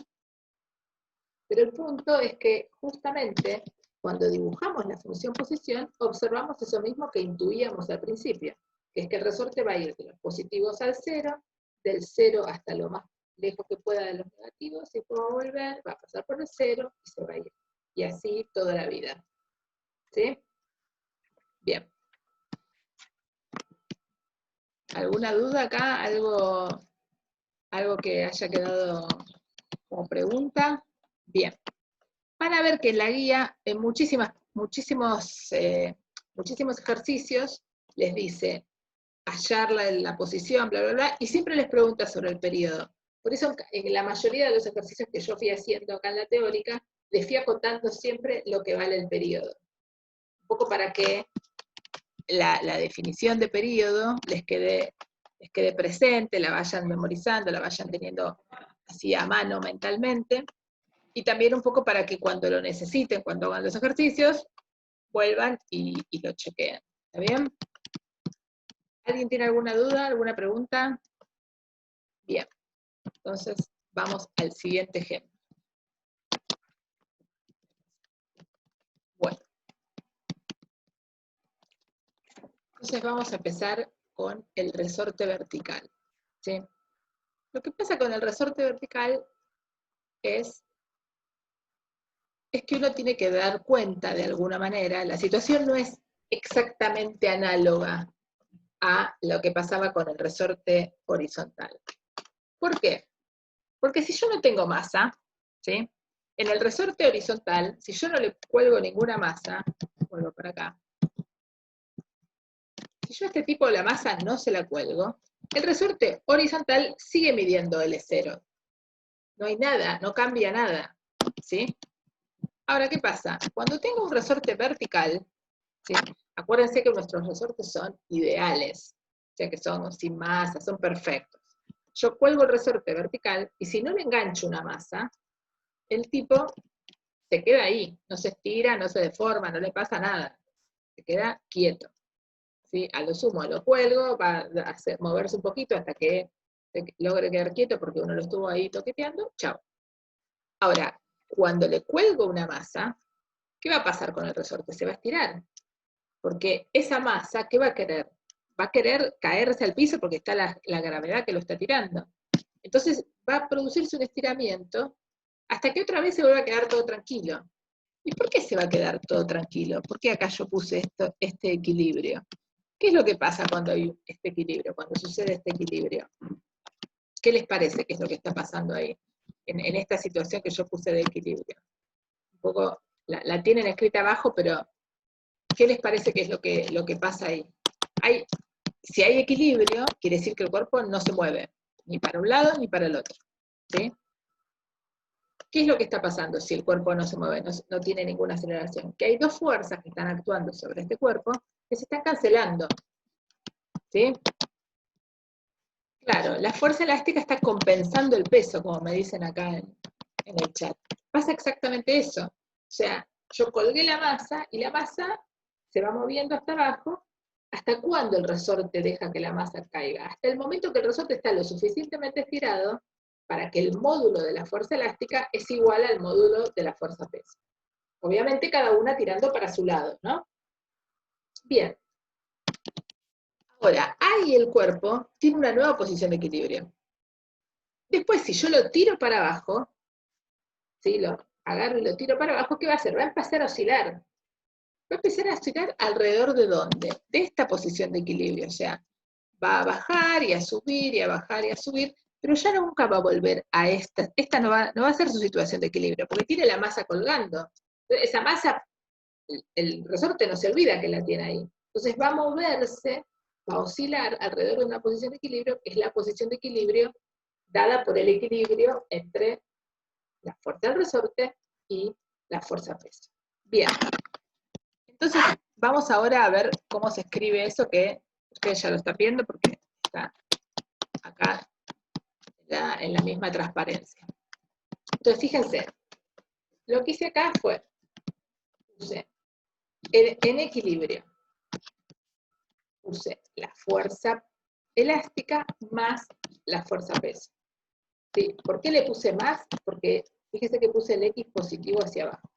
Speaker 1: Pero el punto es que justamente cuando dibujamos la función posición, observamos eso mismo que intuíamos al principio, que es que el resorte va a ir de los positivos al cero, del cero hasta lo más lejos que pueda de los negativos, y después va a volver, va a pasar por el cero y se va a ir. Y así toda la vida. ¿Sí? Bien. ¿Alguna duda acá? ¿Algo que haya quedado como pregunta? Bien. Van a ver que en la guía, en muchísimos ejercicios, les dice hallar la posición, bla, bla, bla, y siempre les pregunta sobre el periodo. Por eso, en la mayoría de los ejercicios que yo fui haciendo acá en la teórica, les fui acotando siempre lo que vale el periodo. Un poco para que la definición de periodo les quede presente, la vayan memorizando, la vayan teniendo así a mano mentalmente, y también un poco para que cuando lo necesiten, cuando hagan los ejercicios, vuelvan y lo chequeen. ¿Está bien? ¿Alguien tiene alguna duda, alguna pregunta? Bien. Entonces, vamos al siguiente ejemplo. Bueno. Entonces vamos a empezar con el resorte vertical. ¿Sí? Lo que pasa con el resorte vertical es que uno tiene que dar cuenta de alguna manera, la situación no es exactamente análoga a lo que pasaba con el resorte horizontal. ¿Por qué? Porque si yo no tengo masa, ¿sí? En el resorte horizontal, si yo no le cuelgo ninguna masa, vuelvo para acá, si yo a este tipo de la masa no se la cuelgo, el resorte horizontal sigue midiendo L0. No hay nada, no cambia nada, ¿sí? Ahora, ¿qué pasa? Cuando tengo un resorte vertical, ¿sí? Acuérdense que nuestros resortes son ideales, o sea que son sin masa, son perfectos. Yo cuelgo el resorte vertical, y si no le engancho una masa, el tipo se queda ahí, no se estira, no se deforma, no le pasa nada, se queda quieto. ¿Sí? A lo sumo lo cuelgo, va a moverse un poquito hasta que logre quedar quieto porque uno lo estuvo ahí toqueteando, chao. Ahora, cuando le cuelgo una masa, ¿qué va a pasar con el resorte? Se va a estirar, porque esa masa, ¿qué va a querer? Va a querer caerse al piso porque está la gravedad que lo está tirando. Entonces va a producirse un estiramiento hasta que otra vez se vuelva a quedar todo tranquilo. ¿Y por qué se va a quedar todo tranquilo? ¿Por qué acá yo puse este equilibrio? ¿Qué es lo que pasa cuando hay este equilibrio, cuando sucede este equilibrio? ¿Qué les parece que es lo que está pasando ahí, en esta situación que yo puse de equilibrio? Un poco, la tienen escrita abajo, pero ¿qué les parece que es lo que pasa ahí? Si hay equilibrio, quiere decir que el cuerpo no se mueve, ni para un lado ni para el otro. ¿Sí? ¿Qué es lo que está pasando si el cuerpo no se mueve, no tiene ninguna aceleración? Que hay dos fuerzas que están actuando sobre este cuerpo que se están cancelando. ¿Sí? Claro, la fuerza elástica está compensando el peso, como me dicen acá en el chat. Pasa exactamente eso. O sea, yo colgué la masa y la masa se va moviendo hasta abajo. ¿Hasta cuándo el resorte deja que la masa caiga? Hasta el momento que el resorte está lo suficientemente estirado para que el módulo de la fuerza elástica es igual al módulo de la fuerza peso. Obviamente cada una tirando para su lado, ¿no? Bien. Ahora, ahí el cuerpo tiene una nueva posición de equilibrio. Después, si yo lo tiro para abajo, ¿sí? Lo agarro y lo tiro para abajo, ¿qué va a hacer? Va a empezar a oscilar. Va a empezar a oscilar alrededor de ¿dónde? De esta posición de equilibrio. O sea, va a bajar y a subir y a bajar y a subir, pero ya nunca va a volver a esta. Esta no va a ser su situación de equilibrio, porque tiene la masa colgando. Esa masa, el resorte no se olvida que la tiene ahí. Entonces va a moverse, va a oscilar alrededor de una posición de equilibrio, que es la posición de equilibrio dada por el equilibrio entre la fuerza del resorte y la fuerza peso. Bien, entonces vamos ahora a ver cómo se escribe eso, que ustedes ya lo están viendo porque está acá en la misma transparencia. Entonces fíjense, lo que hice acá fue, puse en equilibrio, puse la fuerza elástica más la fuerza peso. ¿Sí? ¿Por qué le puse más? Porque fíjense que puse el X positivo hacia abajo.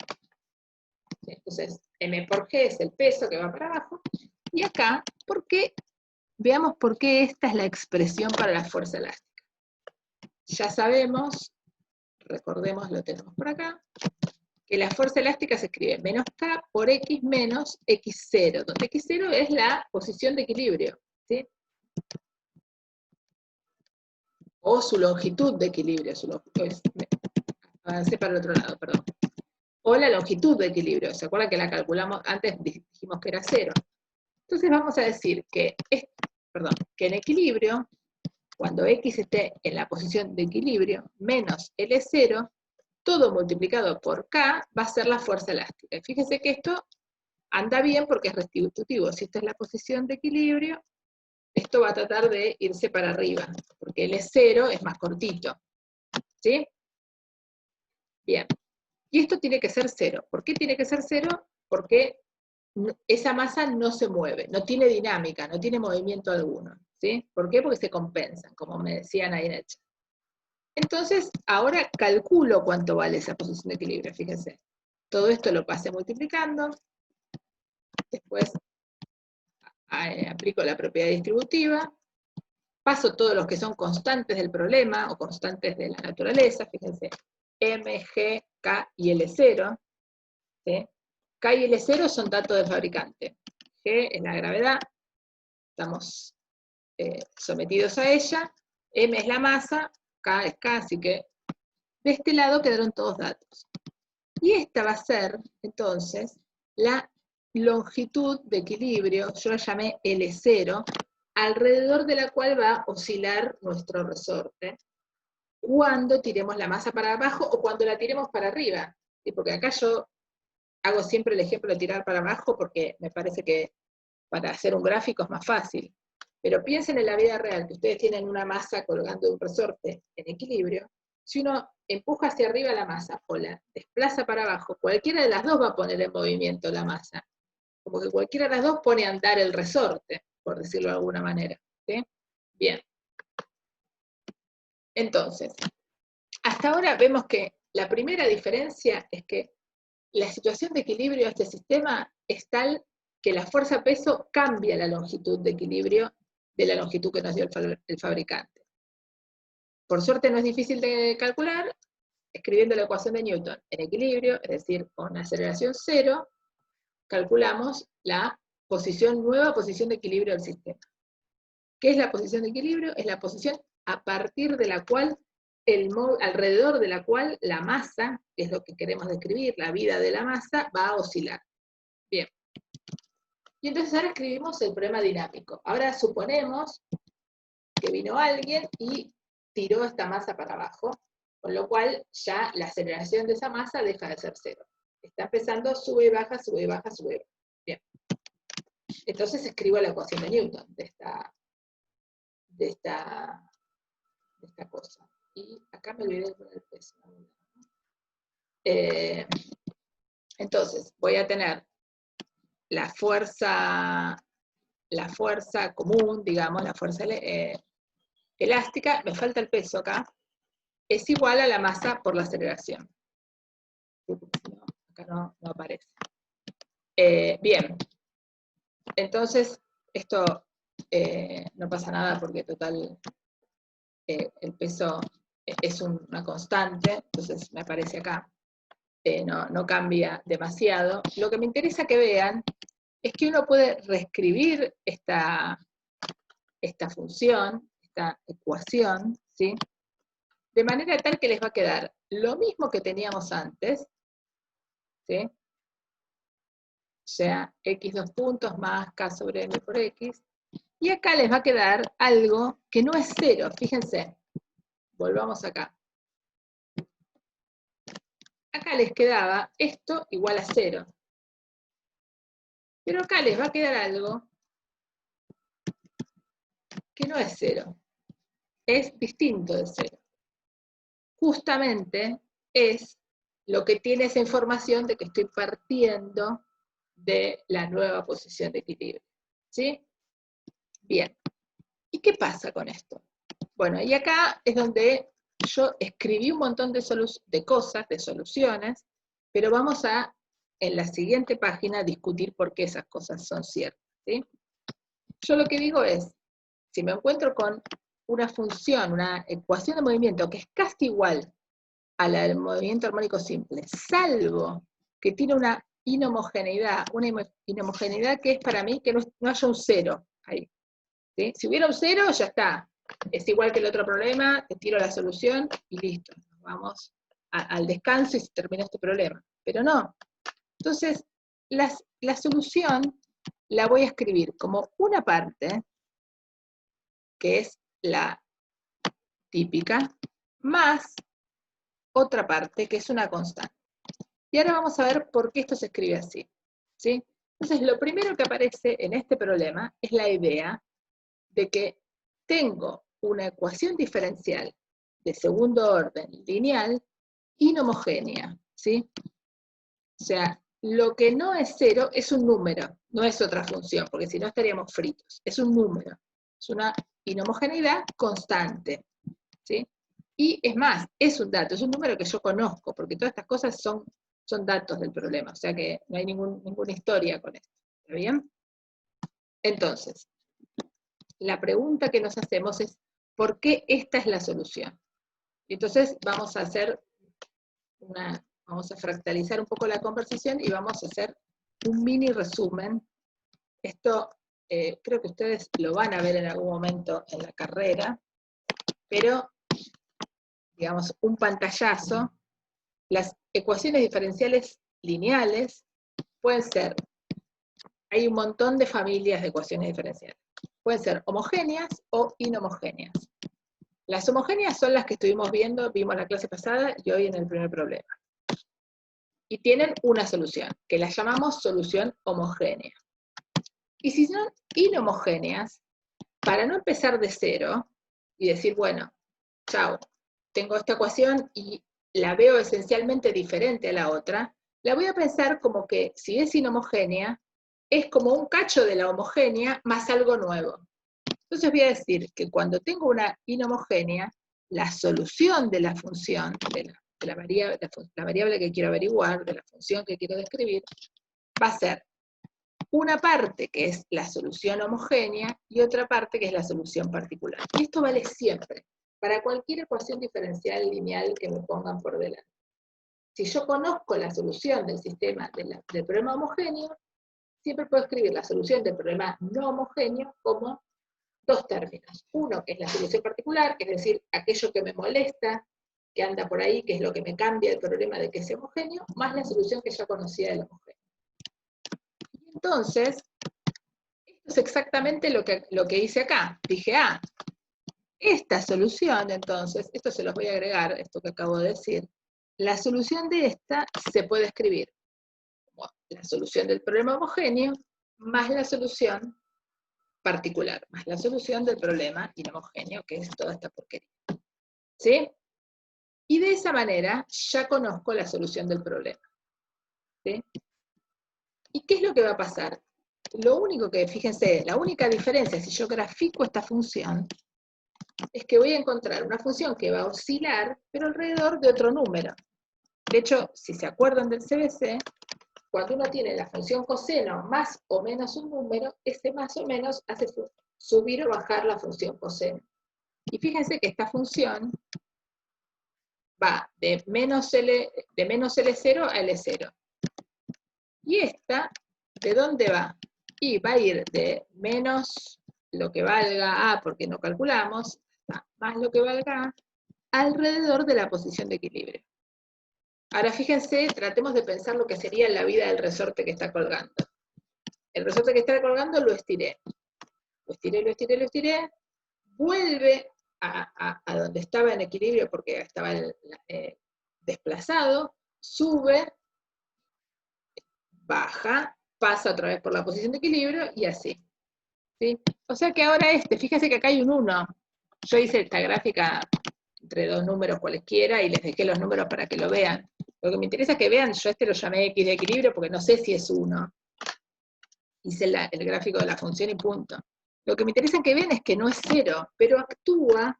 Speaker 1: ¿Sí? Entonces, M por G es el peso que va para abajo. Y acá, veamos por qué esta es la expresión para la fuerza elástica. Ya sabemos, recordemos, lo tenemos por acá, que la fuerza elástica se escribe menos K por X menos X0, donde X0 es la posición de equilibrio, ¿sí? O su longitud de equilibrio, avancé para el otro lado, perdón. O la longitud de equilibrio, ¿se acuerdan que la calculamos antes? Dijimos que era 0. Entonces vamos a decir que en equilibrio, cuando X esté en la posición de equilibrio, menos L0, todo multiplicado por K va a ser la fuerza elástica. Y fíjense que esto anda bien porque es restitutivo. Si esta es la posición de equilibrio, esto va a tratar de irse para arriba, porque L0 es más cortito. ¿Sí? Bien. Y esto tiene que ser 0. ¿Por qué tiene que ser 0? Porque esa masa no se mueve, no tiene dinámica, no tiene movimiento alguno. ¿Sí? ¿Por qué? Porque se compensan, como me decían ahí en el chat. Entonces, ahora calculo cuánto vale esa posición de equilibrio, fíjense. Todo esto lo pasé multiplicando, después aplico la propiedad distributiva, paso todos los que son constantes del problema, o constantes de la naturaleza, fíjense, M, G, K y L0, ¿sí? K y L0 son datos del fabricante, G es la gravedad, estamos sometidos a ella, M es la masa, K es K, así que de este lado quedaron todos datos. Y esta va a ser, entonces, la longitud de equilibrio, yo la llamé L0, alrededor de la cual va a oscilar nuestro resorte, cuando tiremos la masa para abajo o cuando la tiremos para arriba. ¿Sí? Porque acá yo hago siempre el ejemplo de tirar para abajo porque me parece que para hacer un gráfico es más fácil. Pero piensen en la vida real, que ustedes tienen una masa colgando de un resorte en equilibrio. Si uno empuja hacia arriba la masa o la desplaza para abajo, cualquiera de las dos va a poner en movimiento la masa. Como que cualquiera de las dos pone a andar el resorte, por decirlo de alguna manera. ¿Sí? Bien. Entonces, hasta ahora vemos que la primera diferencia es que la situación de equilibrio de este sistema es tal que la fuerza-peso cambia la longitud de equilibrio de la longitud que nos dio el fabricante. Por suerte no es difícil de calcular, escribiendo la ecuación de Newton en equilibrio, es decir, con aceleración 0, calculamos la nueva posición de equilibrio del sistema. ¿Qué es la posición de equilibrio? Es la posición a partir de la cual, alrededor de la cual la masa, que es lo que queremos describir, la vida de la masa, va a oscilar. Bien. Y entonces ahora escribimos el problema dinámico. Ahora suponemos que vino alguien y tiró esta masa para abajo, con lo cual ya la aceleración de esa masa deja de ser 0. Está empezando, sube y baja, sube y baja, sube y baja. Bien. Entonces escribo la ecuación de Newton de esta cosa. Y acá me olvidé de poner el peso. Entonces, voy a tener la fuerza común, digamos, la fuerza elástica, me falta el peso acá, es igual a la masa por la aceleración. Acá no aparece. Bien, entonces, esto no pasa nada porque total el peso es una constante, entonces me aparece acá. No cambia demasiado. Lo que me interesa que vean es que uno puede reescribir esta función, esta ecuación, ¿sí? De manera tal que les va a quedar lo mismo que teníamos antes, ¿sí? O sea, x dos puntos más k sobre m por x, y acá les va a quedar algo que no es 0, fíjense. volvamos acá. Acá les quedaba esto igual a 0. Pero acá les va a quedar algo que no es 0. Es distinto de 0. Justamente es lo que tiene esa información de que estoy partiendo de la nueva posición de equilibrio. ¿Sí? Bien. ¿Y qué pasa con esto? Bueno, y acá es donde yo escribí un montón de cosas, de soluciones, pero vamos a, en la siguiente página, discutir por qué esas cosas son ciertas. ¿Sí? Yo lo que digo es, si me encuentro con una función, una ecuación de movimiento que es casi igual a la del movimiento armónico simple, salvo que tiene una inhomogeneidad que es para mí que no haya un 0 ahí. ¿Sí? Si hubiera un 0, ya está. Es igual que el otro problema, te tiro la solución y listo. Vamos al descanso y se termina este problema. Pero no. Entonces, la solución la voy a escribir como una parte, que es la típica, más otra parte, que es una constante. Y ahora vamos a ver por qué esto se escribe así. ¿Sí? Entonces, lo primero que aparece en este problema es la idea de que tengo una ecuación diferencial de segundo orden lineal inhomogénea. ¿Sí? O sea, lo que no es 0 es un número, no es otra función, porque si no estaríamos fritos. Es un número, es una inhomogeneidad constante. ¿Sí? Y es más, es un dato, es un número que yo conozco, porque todas estas cosas son datos del problema, o sea que no hay ninguna historia con esto. ¿Está bien? Entonces, la pregunta que nos hacemos es, ¿por qué esta es la solución? Y entonces vamos a fractalizar un poco la conversación y vamos a hacer un mini resumen. Esto creo que ustedes lo van a ver en algún momento en la carrera, pero digamos, un pantallazo. Las ecuaciones diferenciales lineales pueden ser, hay un montón de familias de ecuaciones diferenciales. Pueden ser homogéneas o inhomogéneas. Las homogéneas son las que estuvimos viendo, vimos la clase pasada y hoy en el primer problema. Y tienen una solución, que la llamamos solución homogénea. Y si son inhomogéneas, para no empezar de cero y decir, bueno, chao, tengo esta ecuación y la veo esencialmente diferente a la otra, la voy a pensar como que si es inhomogénea, es como un cacho de la homogénea más algo nuevo. Entonces voy a decir que cuando tengo una inhomogénea, la solución de la función, de la variable que quiero averiguar, de la función que quiero describir, va a ser una parte que es la solución homogénea y otra parte que es la solución particular. Y esto vale siempre, para cualquier ecuación diferencial lineal que me pongan por delante. Si yo conozco la solución del sistema del problema homogéneo, siempre puedo escribir la solución del problema no homogéneo como dos términos. Uno que es la solución particular, que es decir, aquello que me molesta, que anda por ahí, que es lo que me cambia el problema de que sea homogéneo, más la solución que ya conocía del homogéneo. Entonces, esto es exactamente lo que hice acá. Dije, esta solución, entonces, esto se los voy a agregar, esto que acabo de decir, la solución de esta se puede escribir como la solución del problema homogéneo más la solución particular, más la solución del problema inhomogéneo, que es toda esta porquería. ¿Sí? Y de esa manera ya conozco la solución del problema. ¿Sí? ¿Y qué es lo que va a pasar? Lo único que, fíjense, la única diferencia si yo grafico esta función es que voy a encontrar una función que va a oscilar, pero alrededor de otro número. De hecho, si se acuerdan del CBC, cuando uno tiene la función coseno más o menos un número, ese más o menos hace subir o bajar la función coseno. Y fíjense que esta función va de menos L0 a L0. Y esta, ¿de dónde va? Y va a ir de menos lo que valga A, porque no calculamos, más lo que valga A, alrededor de la posición de equilibrio. Ahora fíjense, tratemos de pensar lo que sería la vida del resorte que está colgando. El resorte que está colgando lo estiré. Lo estiré, vuelve a donde estaba en equilibrio porque estaba desplazado, sube, baja, pasa otra vez por la posición de equilibrio y así. ¿Sí? O sea que ahora fíjese que acá hay un 1. Yo hice esta gráfica entre dos números cualesquiera y les dejé los números para que lo vean. Lo que me interesa es que vean, yo lo llamé X de equilibrio porque no sé si es 1. Hice el gráfico de la función y punto. Lo que me interesa que vean es que no es 0, pero actúa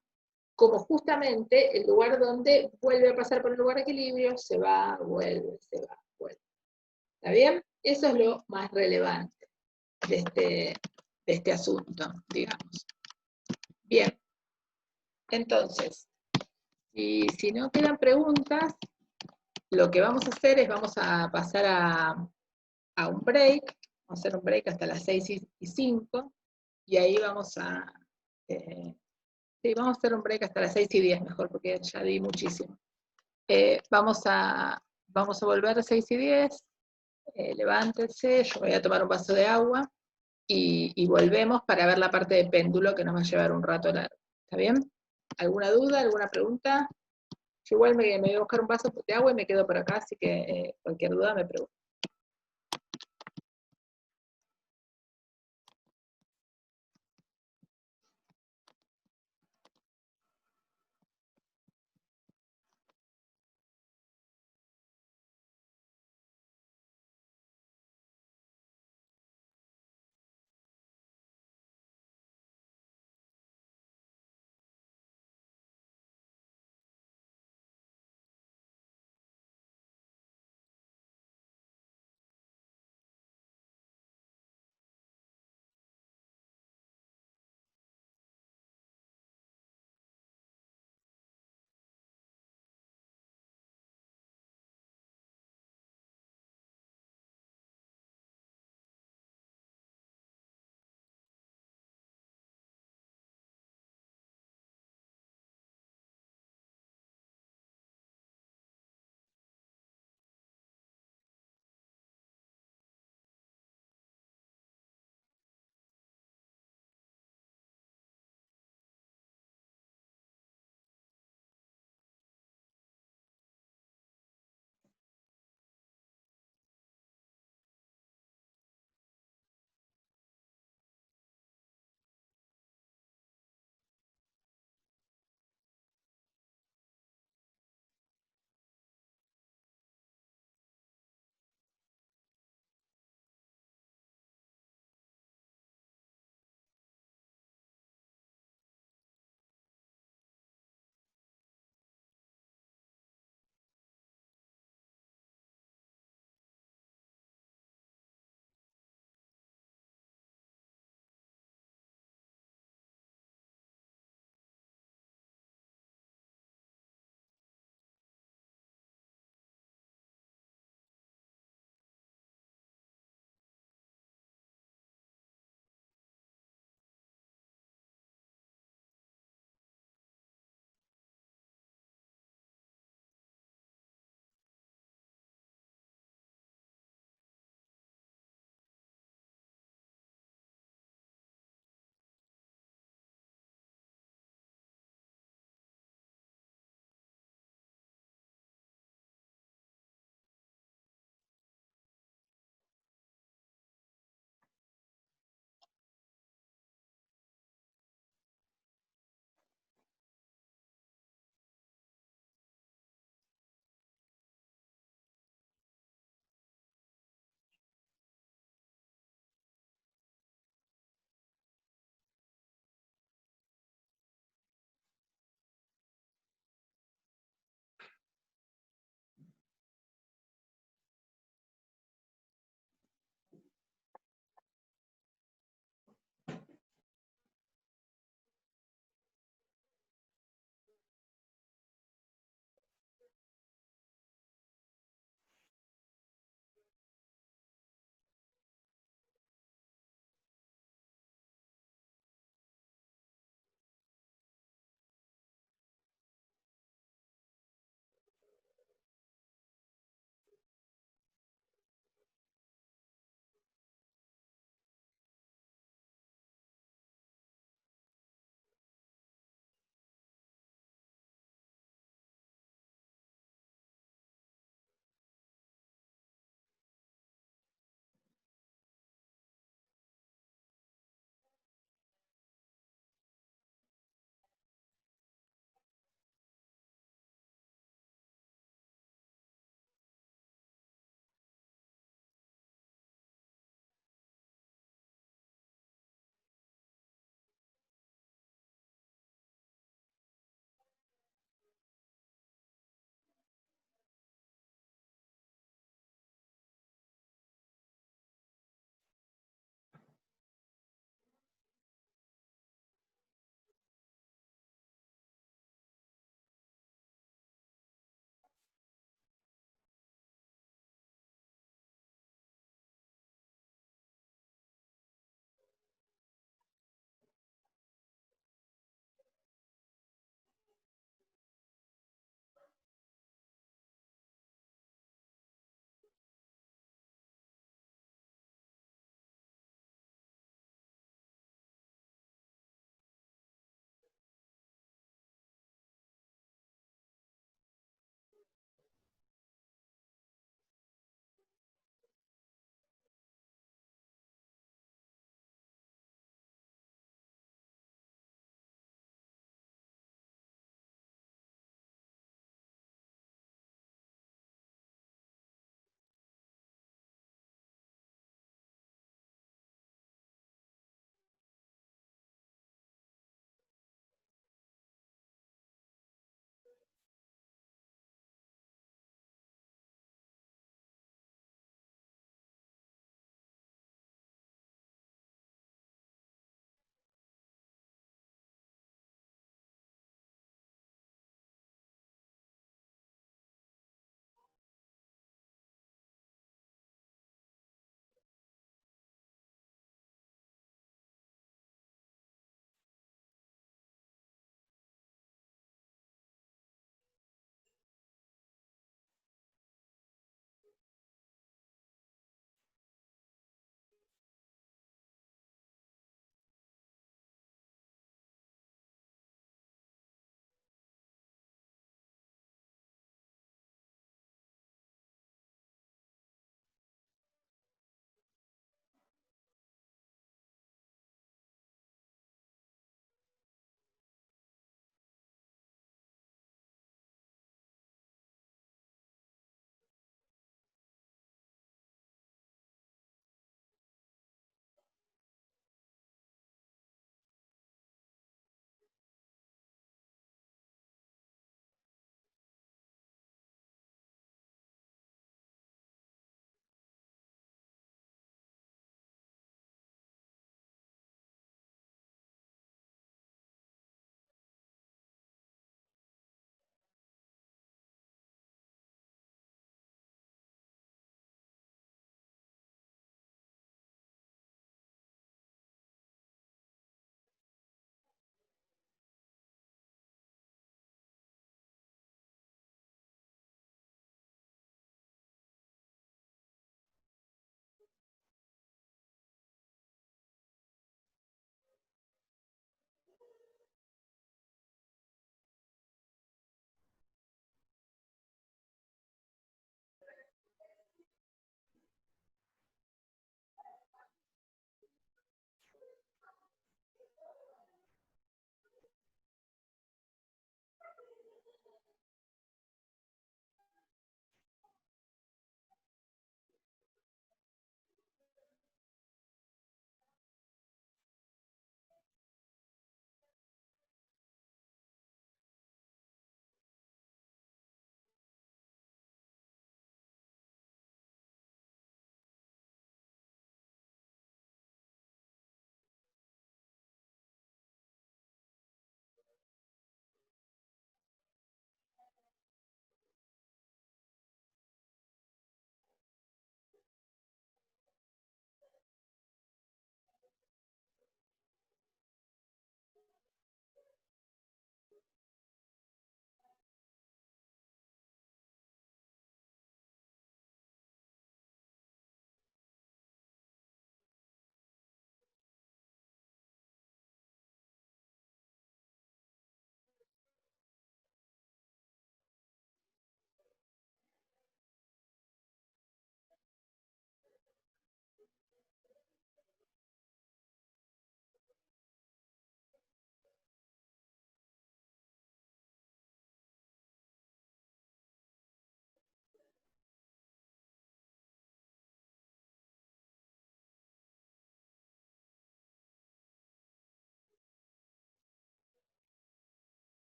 Speaker 1: como justamente el lugar donde vuelve a pasar por el lugar de equilibrio, se va, vuelve, se va, vuelve. ¿Está bien? Eso es lo más relevante de este asunto, digamos. Bien, entonces, si no quedan preguntas, lo que vamos a hacer es vamos a pasar a un break, vamos a hacer un break hasta las 6:05, y ahí vamos a... sí, vamos a hacer un break hasta las 6:10 mejor, porque ya di muchísimo. Vamos a volver a 6:10, levántense, yo voy a tomar un vaso de agua, y volvemos para ver la parte de péndulo que nos va a llevar un rato largo. ¿Está bien? ¿Alguna duda, alguna pregunta? Yo igual me voy a buscar un vaso de agua y me quedo por acá, así que cualquier duda me pregunto.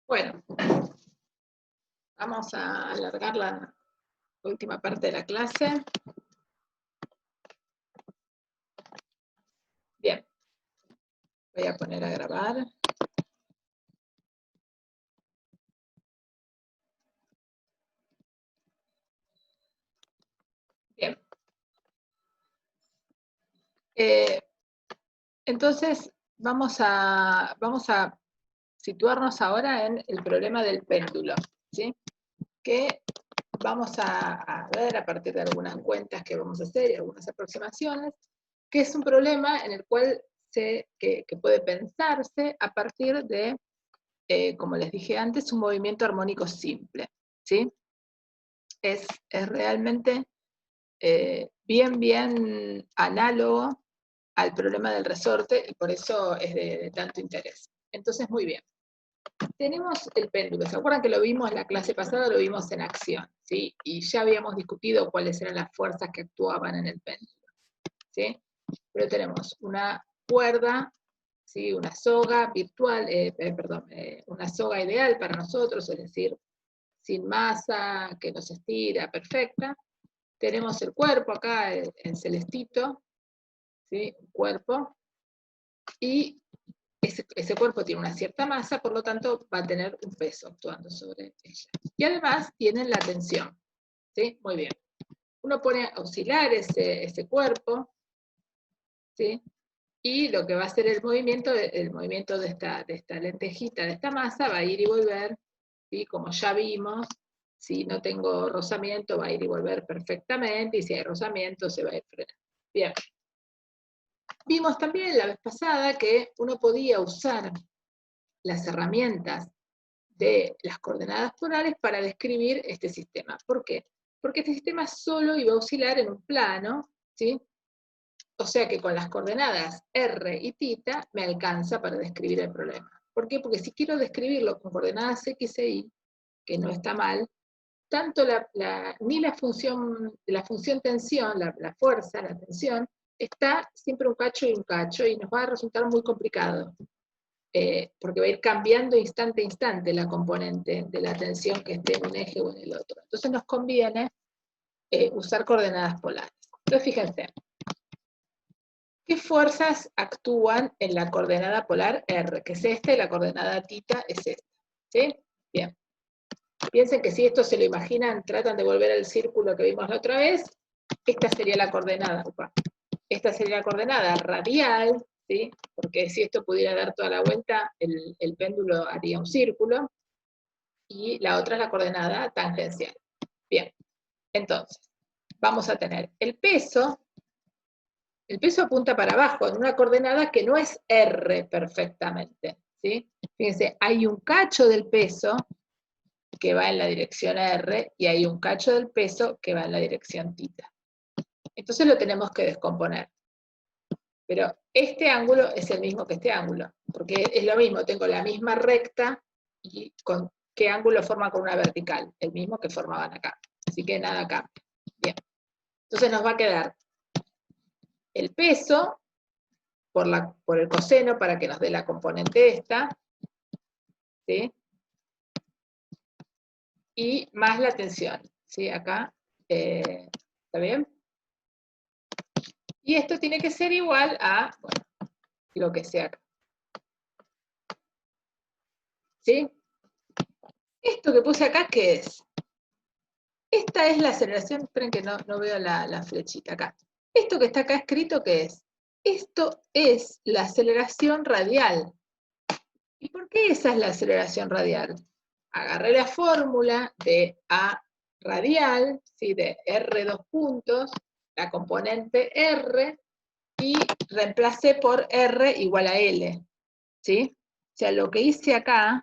Speaker 1: Bueno, vamos a alargar la última parte de la clase. Bien, voy a poner a grabar. Bien. Entonces, vamos a situarnos ahora en el problema del péndulo, ¿sí? Que vamos a ver a partir de algunas cuentas que vamos a hacer y algunas aproximaciones, que es un problema en el cual que puede pensarse a partir de, como les dije antes, un movimiento armónico simple, ¿sí? Es realmente bien análogo al problema del resorte y por eso es de tanto interés. Entonces, muy bien. Tenemos el péndulo. ¿Se acuerdan que lo vimos en la clase pasada? Lo vimos en acción, ¿sí? Y ya habíamos discutido cuáles eran las fuerzas que actuaban en el péndulo, ¿sí? Pero tenemos una cuerda, ¿sí? Una soga virtual, una soga ideal para nosotros, es decir, sin masa, que nos estira, perfecta. Tenemos el cuerpo acá, en celestito, ¿sí? Un cuerpo. Y ese cuerpo tiene una cierta masa, por lo tanto va a tener un peso actuando sobre ella. Y además tienen la tensión, ¿sí? Muy bien. Uno pone a oscilar ese cuerpo, ¿sí? Y lo que va a hacer el movimiento de esta lentejita, de esta masa, va a ir y volver, ¿sí? Como ya vimos, si no tengo rozamiento, va a ir y volver perfectamente, y si hay rozamiento, se va a ir frenando. Bien. Vimos también la vez pasada que uno podía usar las herramientas de las coordenadas polares para describir este sistema. ¿Por qué? Porque este sistema solo iba a oscilar en un plano, ¿sí? O sea que con las coordenadas R y θ me alcanza para describir el problema. ¿Por qué? Porque si quiero describirlo con coordenadas X e Y, que no está mal, tanto ni la función tensión, la fuerza, la tensión, está siempre un cacho y nos va a resultar muy complicado. Porque va a ir cambiando instante a instante la componente de la tensión que esté en un eje o en el otro. Entonces nos conviene usar coordenadas polares. Entonces fíjense, ¿qué fuerzas actúan en la coordenada polar R? Que es esta, y la coordenada θ es esta. ¿Sí? Bien. Piensen que si esto se lo imaginan, tratan de volver al círculo que vimos la otra vez, esta sería la coordenada. Esta sería la coordenada radial, ¿sí? Porque si esto pudiera dar toda la vuelta, el péndulo haría un círculo, y la otra es la coordenada tangencial. Bien, entonces, vamos a tener el peso apunta para abajo, en una coordenada que no es R perfectamente, ¿sí? Fíjense, hay un cacho del peso que va en la dirección R, y hay un cacho del peso que va en la dirección θ. Entonces lo tenemos que descomponer. Pero este ángulo es el mismo que este ángulo, porque es lo mismo, tengo la misma recta, y con qué ángulo forma con una vertical, el mismo que formaban acá. Así que nada cambia. Bien. Entonces nos va a quedar el peso por el coseno para que nos dé la componente esta, ¿sí? Y más la tensión, ¿sí? Acá, ¿está bien? Y esto tiene que ser igual a, bueno, lo que sea acá. ¿Sí? Esto que puse acá, ¿qué es? Esta es la aceleración, esperen que no veo la flechita acá. Esto que está acá escrito, ¿qué es? Esto es la aceleración radial. ¿Y por qué esa es la aceleración radial? Agarré la fórmula de A radial, ¿sí? De R dos puntos, la componente R, y reemplacé por R igual a L, ¿sí? O sea, lo que hice acá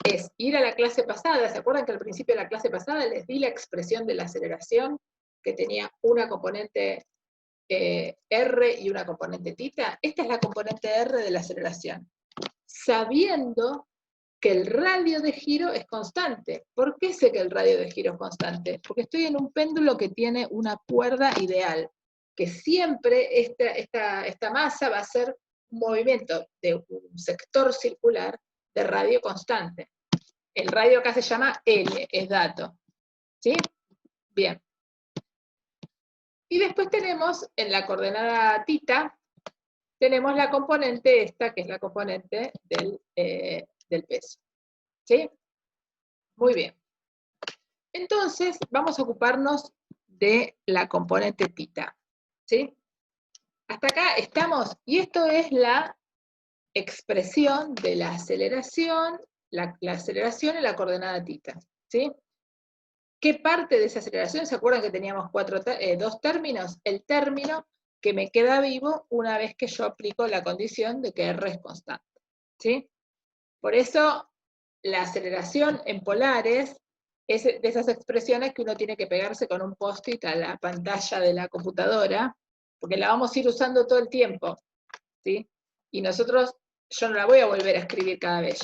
Speaker 1: es ir a la clase pasada. ¿Se acuerdan que al principio de la clase pasada les di la expresión de la aceleración, que tenía una componente R y una componente θ? Esta es la componente R de la aceleración, sabiendo que el radio de giro es constante. ¿Por qué sé que el radio de giro es constante? Porque estoy en un péndulo que tiene una cuerda ideal, que siempre esta masa va a ser un movimiento de un sector circular de radio constante. El radio acá se llama L, es dato. ¿Sí? Bien. Y después tenemos, en la coordenada tita, tenemos la componente esta, que es la componente del peso. ¿Sí? Muy bien. Entonces, vamos a ocuparnos de la componente tita. ¿Sí? Hasta acá estamos, y esto es la expresión de la aceleración, la aceleración en la coordenada tita. ¿Sí? ¿Qué parte de esa aceleración? ¿Se acuerdan que teníamos dos términos? El término que me queda vivo una vez que yo aplico la condición de que R es constante. ¿Sí? Por eso, la aceleración en polares es de esas expresiones que uno tiene que pegarse con un post-it a la pantalla de la computadora, porque la vamos a ir usando todo el tiempo. ¿Sí? Y nosotros, yo no la voy a volver a escribir cada vez,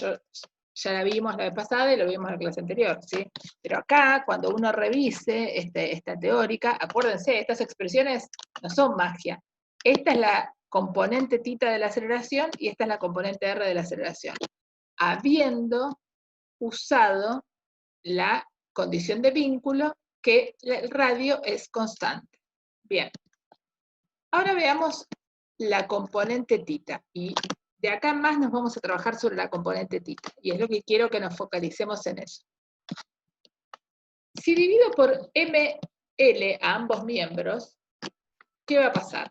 Speaker 1: ya la vimos la vez pasada y lo vimos en la clase anterior, ¿sí? Pero acá, cuando uno revise esta teórica, acuérdense, estas expresiones no son magia. Esta es la componente tita de la aceleración y esta es la componente R de la aceleración. Habiendo usado la condición de vínculo que el radio es constante. Bien. Ahora veamos la componente tita. Y de acá en más nos vamos a trabajar sobre la componente tita. Y es lo que quiero que nos focalicemos en eso. Si divido por ML a ambos miembros, ¿qué va a pasar?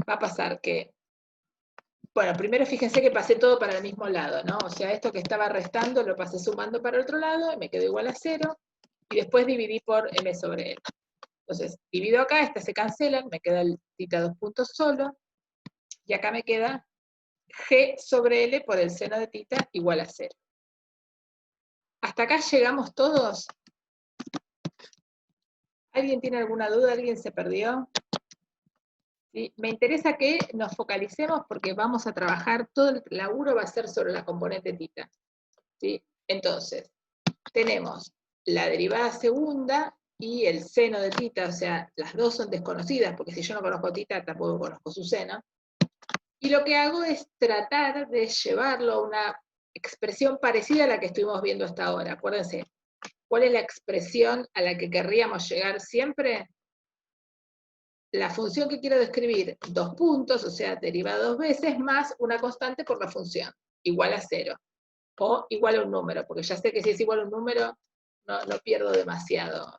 Speaker 1: Va a pasar que, bueno, primero fíjense que pasé todo para el mismo lado, ¿no? O sea, esto que estaba restando lo pasé sumando para el otro lado, y me quedó igual a 0, y después dividí por M sobre L. Entonces, divido acá, estas se cancelan, me queda el tita 2 puntos solo, y acá me queda G sobre L por el seno de tita igual a 0. ¿Hasta acá llegamos todos? ¿Alguien tiene alguna duda? ¿Alguien se perdió? ¿Sí? Me interesa que nos focalicemos porque vamos a trabajar, todo el laburo va a ser sobre la componente tita. ¿Sí? Entonces, tenemos la derivada segunda y el seno de tita, o sea, las dos son desconocidas, porque si yo no conozco tita, tampoco conozco su seno. Y lo que hago es tratar de llevarlo a una expresión parecida a la que estuvimos viendo hasta ahora. Acuérdense, ¿cuál es la expresión a la que querríamos llegar siempre? La función que quiero describir, 2 puntos, o sea, derivada 2 veces, más una constante por la función, igual a 0. O igual a un número, porque ya sé que si es igual a un número, no pierdo demasiado.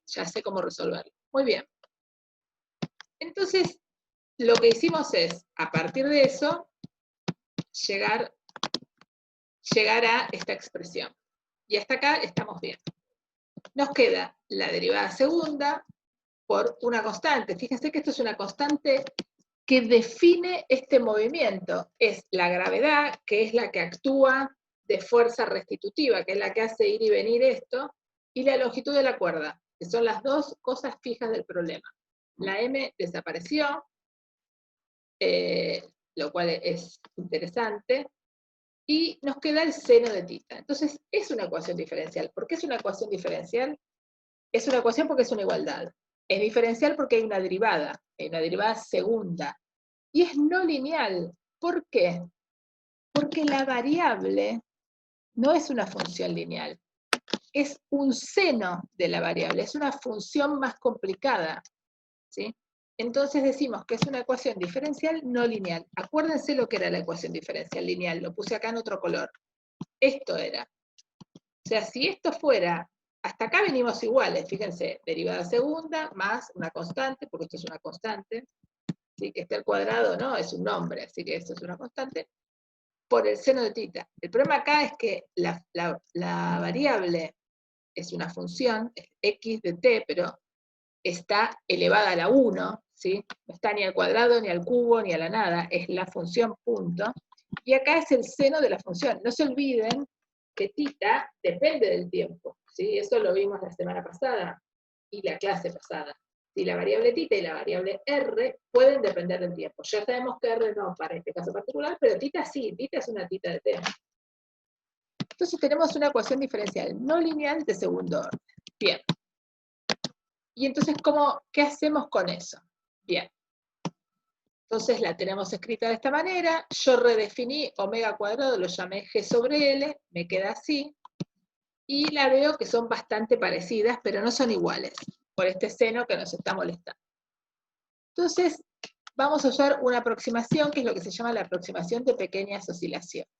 Speaker 1: Ya sé cómo resolverlo. Muy bien. Entonces, lo que hicimos es, a partir de eso, llegar a esta expresión. Y hasta acá estamos bien. Nos queda la derivada segunda por una constante. Fíjense que esto es una constante que define este movimiento. Es la gravedad, que es la que actúa de fuerza restitutiva, que es la que hace ir y venir esto, y la longitud de la cuerda, que son las dos cosas fijas del problema. La M desapareció, lo cual es interesante, y nos queda el seno de tita. Entonces, es una ecuación diferencial. ¿Por qué es una ecuación diferencial? Es una ecuación porque es una igualdad. Es diferencial porque hay una derivada segunda. Y es no lineal. ¿Por qué? Porque la variable no es una función lineal. Es un seno de la variable, es una función más complicada. ¿Sí? Entonces decimos que es una ecuación diferencial no lineal. Acuérdense lo que era la ecuación diferencial lineal, lo puse acá en otro color. Esto era. O sea, si esto fuera, hasta acá venimos iguales, fíjense, derivada segunda más una constante, porque esto es una constante, ¿sí? Que esté al cuadrado, ¿no? Es un nombre, así que esto es una constante, por el seno de tita. El problema acá es que la variable es una función, es x de t, pero está elevada a la 1, ¿sí? No está ni al cuadrado, ni al cubo, ni a la nada, es la función punto. Y acá es el seno de la función. No se olviden que tita depende del tiempo, ¿sí? Eso lo vimos la semana pasada y la clase pasada. Si la variable tita y la variable r pueden depender del tiempo. Ya sabemos que r no para este caso particular, pero tita sí, tita es una tita de t. Entonces tenemos una ecuación diferencial no lineal de segundo orden. Bien. Y entonces, ¿qué hacemos con eso? Bien. Entonces la tenemos escrita de esta manera. Yo redefiní omega cuadrado, lo llamé g sobre l, me queda así. y la veo que son bastante parecidas, pero no son iguales, por este seno que nos está molestando. Entonces, vamos a usar una aproximación, que es lo que se llama la aproximación de pequeñas oscilaciones.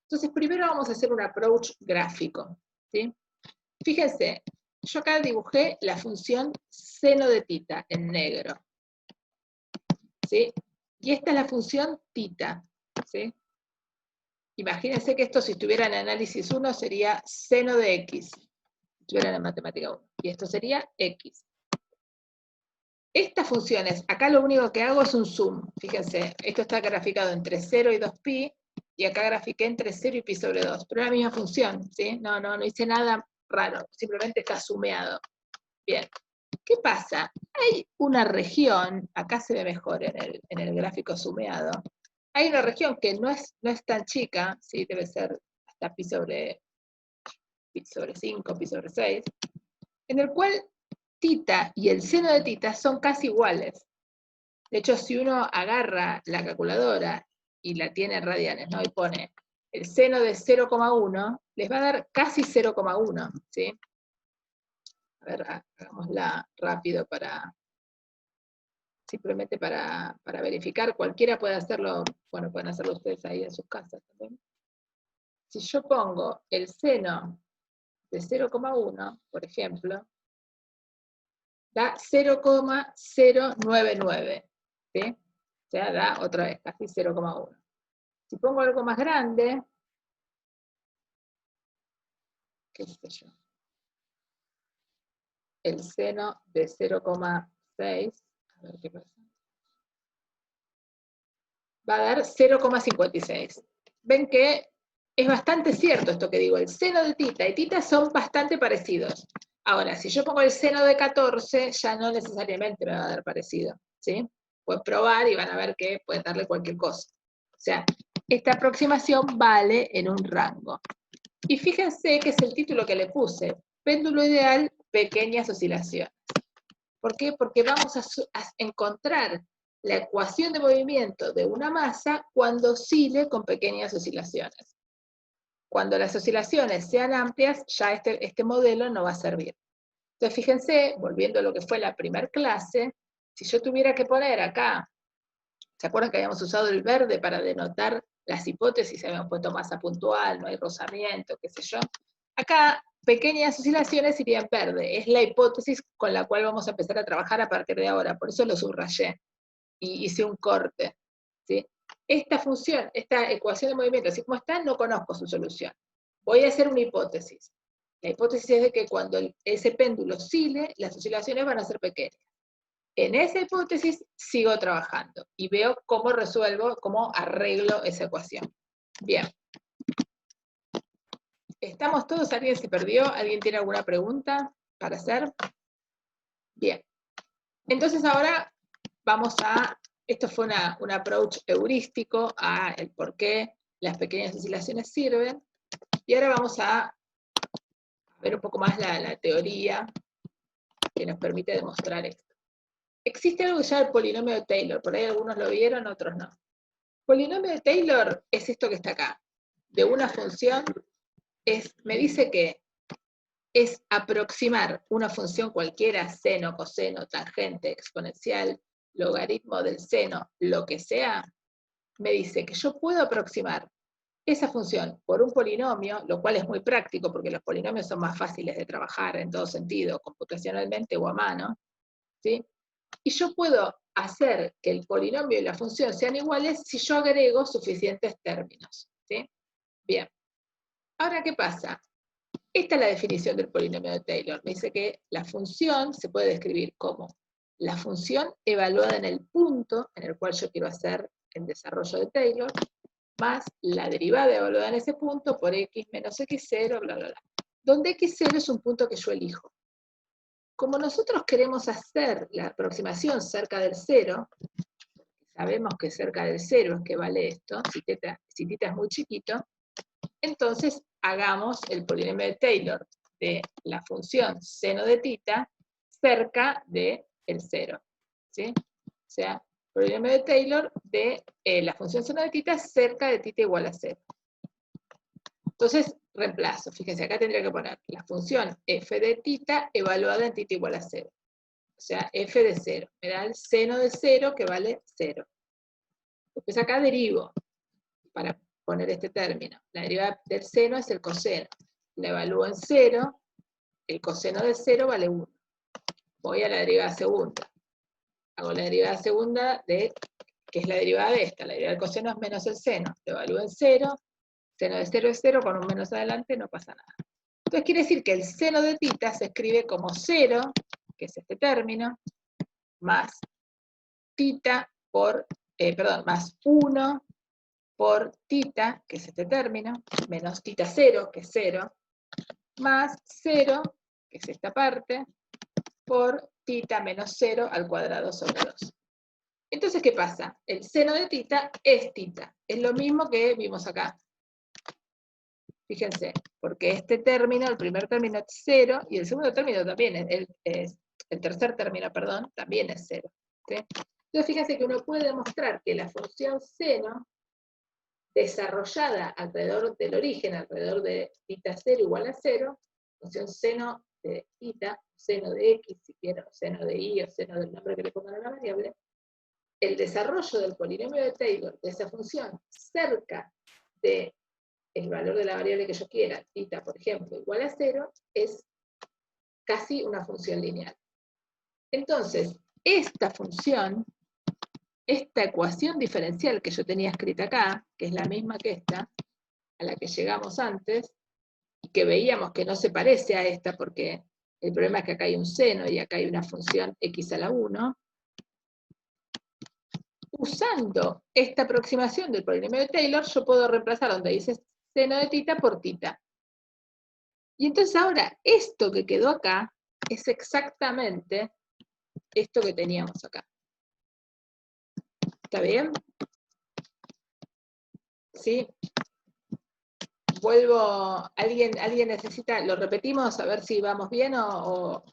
Speaker 1: Entonces, primero vamos a hacer un approach gráfico, ¿sí? Fíjense, yo acá dibujé la función seno de tita en negro, ¿sí? Y esta es la función tita, ¿sí? Imagínense que esto, si estuviera en análisis 1, sería seno de x, si estuviera en matemática 1, y esto sería x. Estas funciones, acá lo único que hago es un zoom, fíjense, esto está graficado entre 0 y 2pi, y acá grafiqué entre 0 y pi sobre 2, pero es la misma función, ¿sí? No hice nada raro, simplemente está zoomeado. Bien, ¿qué pasa? Hay una región, acá se ve mejor en el gráfico zoomeado, hay una región que no es tan chica, ¿sí? Debe ser hasta pi sobre 5, pi sobre 6, en el cual tita y el seno de tita son casi iguales. De hecho, si uno agarra la calculadora y la tiene en radianes, ¿no? Y pone el seno de 0,1, les va a dar casi 0,1, ¿sí? A ver, hagámosla rápido simplemente para verificar. Cualquiera puede hacerlo, bueno, pueden hacerlo ustedes ahí en sus casas también. Si yo pongo el seno de 0,1, por ejemplo, da 0,099, ¿sí? O sea, da otra vez casi 0,1. Si pongo algo más grande, qué sé yo, el seno de 0,6, a ver qué pasa, va a dar 0,56. Ven que es bastante cierto esto que digo, el seno de tita y tita son bastante parecidos. Ahora, si yo pongo el seno de 14, ya no necesariamente me va a dar parecido, ¿sí? Pueden probar y van a ver que pueden darle cualquier cosa. O sea, esta aproximación vale en un rango. Y fíjense que es el título que le puse, péndulo ideal, pequeñas oscilaciones. ¿Por qué? Porque vamos a encontrar la ecuación de movimiento de una masa cuando oscile con pequeñas oscilaciones. Cuando las oscilaciones sean amplias, ya este modelo no va a servir. Entonces, fíjense, volviendo a lo que fue la primera clase, si yo tuviera que poner acá, ¿se acuerdan que habíamos usado el verde para denotar las hipótesis? Habíamos puesto masa puntual, no hay rozamiento, qué sé yo. Acá, pequeñas oscilaciones irían verde. Es la hipótesis con la cual vamos a empezar a trabajar a partir de ahora. Por eso lo subrayé y hice un corte, ¿sí? Esta función, esta ecuación de movimiento, así como está, no conozco su solución. Voy a hacer una hipótesis. La hipótesis es de que cuando ese péndulo oscile, las oscilaciones van a ser pequeñas. En esa hipótesis sigo trabajando y veo cómo resuelvo, cómo arreglo esa ecuación. Bien. ¿Estamos todos? ¿Alguien se perdió? ¿Alguien tiene alguna pregunta para hacer? Bien. Entonces ahora vamos a, esto fue un approach heurístico a el por qué las pequeñas oscilaciones sirven, y ahora vamos a ver un poco más la teoría que nos permite demostrar esto. Existe algo que se llama el polinomio de Taylor, por ahí algunos lo vieron, otros no. El polinomio de Taylor es esto que está acá, de una función, me dice que es aproximar una función cualquiera, seno, coseno, tangente, exponencial, logaritmo del seno, lo que sea, me dice que yo puedo aproximar esa función por un polinomio, lo cual es muy práctico porque los polinomios son más fáciles de trabajar en todo sentido, computacionalmente o a mano, ¿sí? Y yo puedo hacer que el polinomio y la función sean iguales si yo agrego suficientes términos, ¿sí? Bien. Ahora, ¿qué pasa? Esta es la definición del polinomio de Taylor. Me dice que la función se puede describir como la función evaluada en el punto en el cual yo quiero hacer el desarrollo de Taylor, más la derivada evaluada en ese punto por x menos x0, bla, bla, bla. Donde x0 es un punto que yo elijo. Como nosotros queremos hacer la aproximación cerca del 0, sabemos que cerca del 0 es que vale esto, si teta es muy chiquito, entonces hagamos el polinomio de Taylor de la función seno de tita cerca del 0, ¿sí? O sea, polinomio de Taylor de la función seno de tita cerca de tita igual a 0. Entonces, reemplazo. Fíjense, acá tendría que poner la función f de tita evaluada en tita igual a 0. O sea, f de 0. Me da el seno de 0 que vale 0. Después acá derivo para poner este término. La derivada del seno es el coseno. La evalúo en 0. El coseno de 0 vale 1. Voy a la derivada segunda. Hago la derivada segunda de, que es la derivada de esta. La derivada del coseno es menos el seno. Lo evalúo en 0. Seno de 0 es 0, con un menos adelante no pasa nada. Entonces quiere decir que el seno de tita se escribe como 0, que es este término, más tita por, más 1 por tita, que es este término, menos tita 0, que es 0, más 0, que es esta parte, por tita menos 0 al cuadrado sobre 2. Entonces, ¿qué pasa? El seno de tita es tita. Es lo mismo que vimos acá. Fíjense, porque este término, el primer término es 0, y el segundo término también, el tercer término, perdón, también es 0. ¿Sí? Entonces, fíjense que uno puede demostrar que la función seno, desarrollada alrededor del origen, alrededor de tita 0 igual a 0, función seno de tita, seno de x, si quiero, seno de y, o seno del nombre que le pongan a la variable, el desarrollo del polinomio de Taylor, de esa función, cerca de el valor de la variable que yo quiera, tita, por ejemplo, igual a 0, es casi una función lineal. Entonces, esta función, esta ecuación diferencial que yo tenía escrita acá, que es la misma que esta, a la que llegamos antes, y que veíamos que no se parece a esta, porque el problema es que acá hay un seno y acá hay una función x a la 1, usando esta aproximación del polinomio de Taylor, yo puedo reemplazar donde dice seno de tita por tita. Y entonces ahora, esto que quedó acá, es exactamente esto que teníamos acá. ¿Está bien? ¿Sí? Vuelvo, ¿alguien necesita, lo repetimos a ver si vamos bien o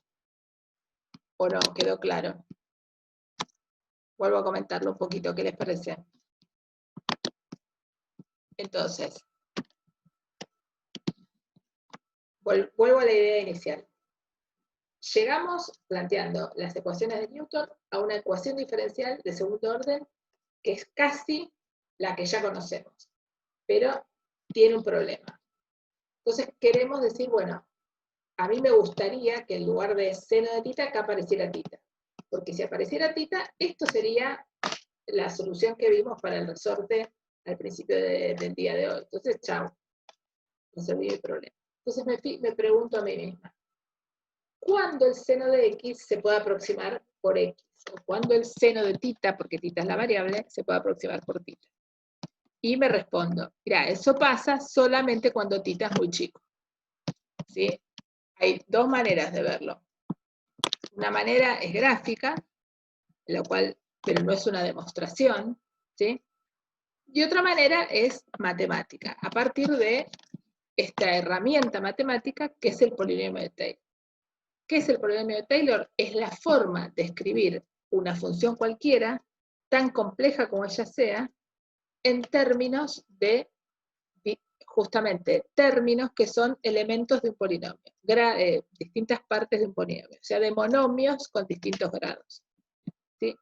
Speaker 1: no? ¿Quedó claro? Vuelvo a comentarlo un poquito, ¿qué les parece? Entonces, vuelvo a la idea inicial. Llegamos planteando las ecuaciones de Newton a una ecuación diferencial de segundo orden que es casi la que ya conocemos, pero tiene un problema. Entonces queremos decir, bueno, a mí me gustaría que en lugar de seno de tita, acá apareciera tita. Porque si apareciera tita, esto sería la solución que vimos para el resorte al principio del día de hoy. Entonces, chao, resolví el problema. Entonces me pregunto a mí misma, ¿cuándo el seno de x se puede aproximar por x? O cuándo el seno de tita, porque tita es la variable, se puede aproximar por tita. Y me respondo, mira, eso pasa solamente cuando tita es muy chico. ¿Sí? Hay dos maneras de verlo. Una manera es gráfica, lo cual, pero no es una demostración, ¿sí? Y otra manera es matemática, a partir de esta herramienta matemática que es el polinomio de Taylor. ¿Qué es el polinomio de Taylor? Es la forma de escribir una función cualquiera, tan compleja como ella sea, en términos de, justamente, términos que son elementos de un polinomio, distintas partes de un polinomio, o sea, de monomios con distintos grados. ¿Sí?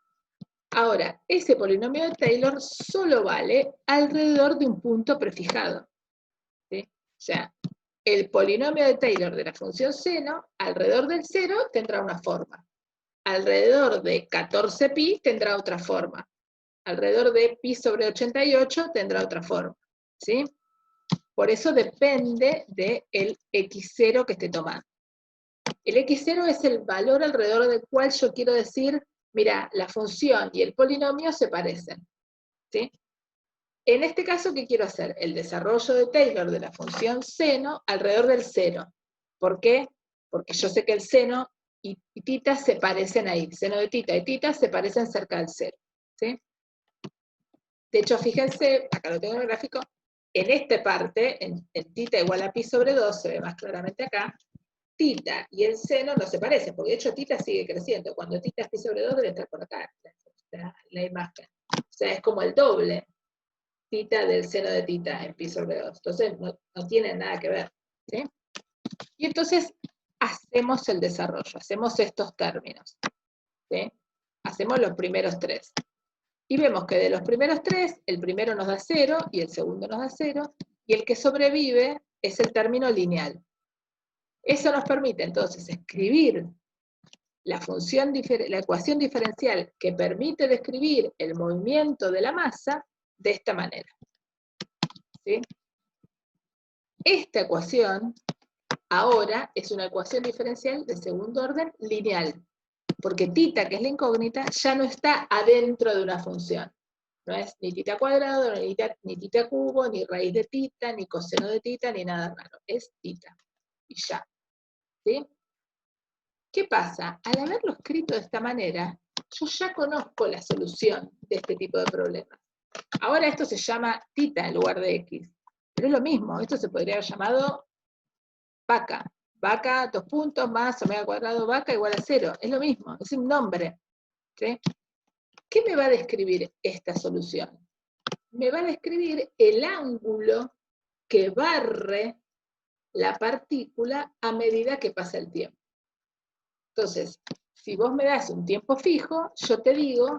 Speaker 1: Ahora, ese polinomio de Taylor solo vale alrededor de un punto prefijado. ¿Sí? O sea, el polinomio de Taylor de la función seno, alrededor del 0 tendrá una forma. Alrededor de 14pi tendrá otra forma. Alrededor de pi sobre 88 tendrá otra forma. ¿Sí? Por eso depende del x0 que esté tomando. El x0 es el valor alrededor del cual yo quiero decir, mira, la función y el polinomio se parecen. ¿Sí? En este caso, ¿qué quiero hacer? El desarrollo de Taylor de la función seno alrededor del 0. ¿Por qué? Porque yo sé que el seno y tita se parecen ahí. Seno de tita y tita se parecen cerca del 0. ¿Sí? De hecho, fíjense, acá lo tengo en el gráfico, en esta parte, en tita igual a pi sobre 2, se ve más claramente acá, tita y el seno no se parecen, porque de hecho tita sigue creciendo. Cuando tita es pi sobre 2 debe estar por acá, la imagen. O sea, es como el doble. tita del seno de tita en pi sobre 2. Entonces no tienen nada que ver. ¿Sí? Y entonces hacemos el desarrollo, hacemos estos términos. ¿Sí? Hacemos los primeros 3. Y vemos que de los primeros 3, el primero nos da 0 y el segundo nos da 0, y el que sobrevive es el término lineal. Eso nos permite entonces escribir la ecuación diferencial que permite describir el movimiento de la masa de esta manera. ¿Sí? Esta ecuación ahora es una ecuación diferencial de segundo orden lineal, porque tita, que es la incógnita, ya no está adentro de una función. No es ni tita cuadrado, ni tita cubo, ni raíz de tita, ni coseno de tita, ni nada raro. Es tita. Y ya. ¿Sí? ¿Qué pasa? Al haberlo escrito de esta manera, yo ya conozco la solución de este tipo de problemas. Ahora esto se llama tita en lugar de x. Pero es lo mismo, esto se podría haber llamado vaca. Vaca, 2 puntos, más omega cuadrado, vaca igual a 0. Es lo mismo, es un nombre. ¿Sí? ¿Qué me va a describir esta solución? Me va a describir el ángulo que barre la partícula a medida que pasa el tiempo. Entonces, si vos me das un tiempo fijo, yo te digo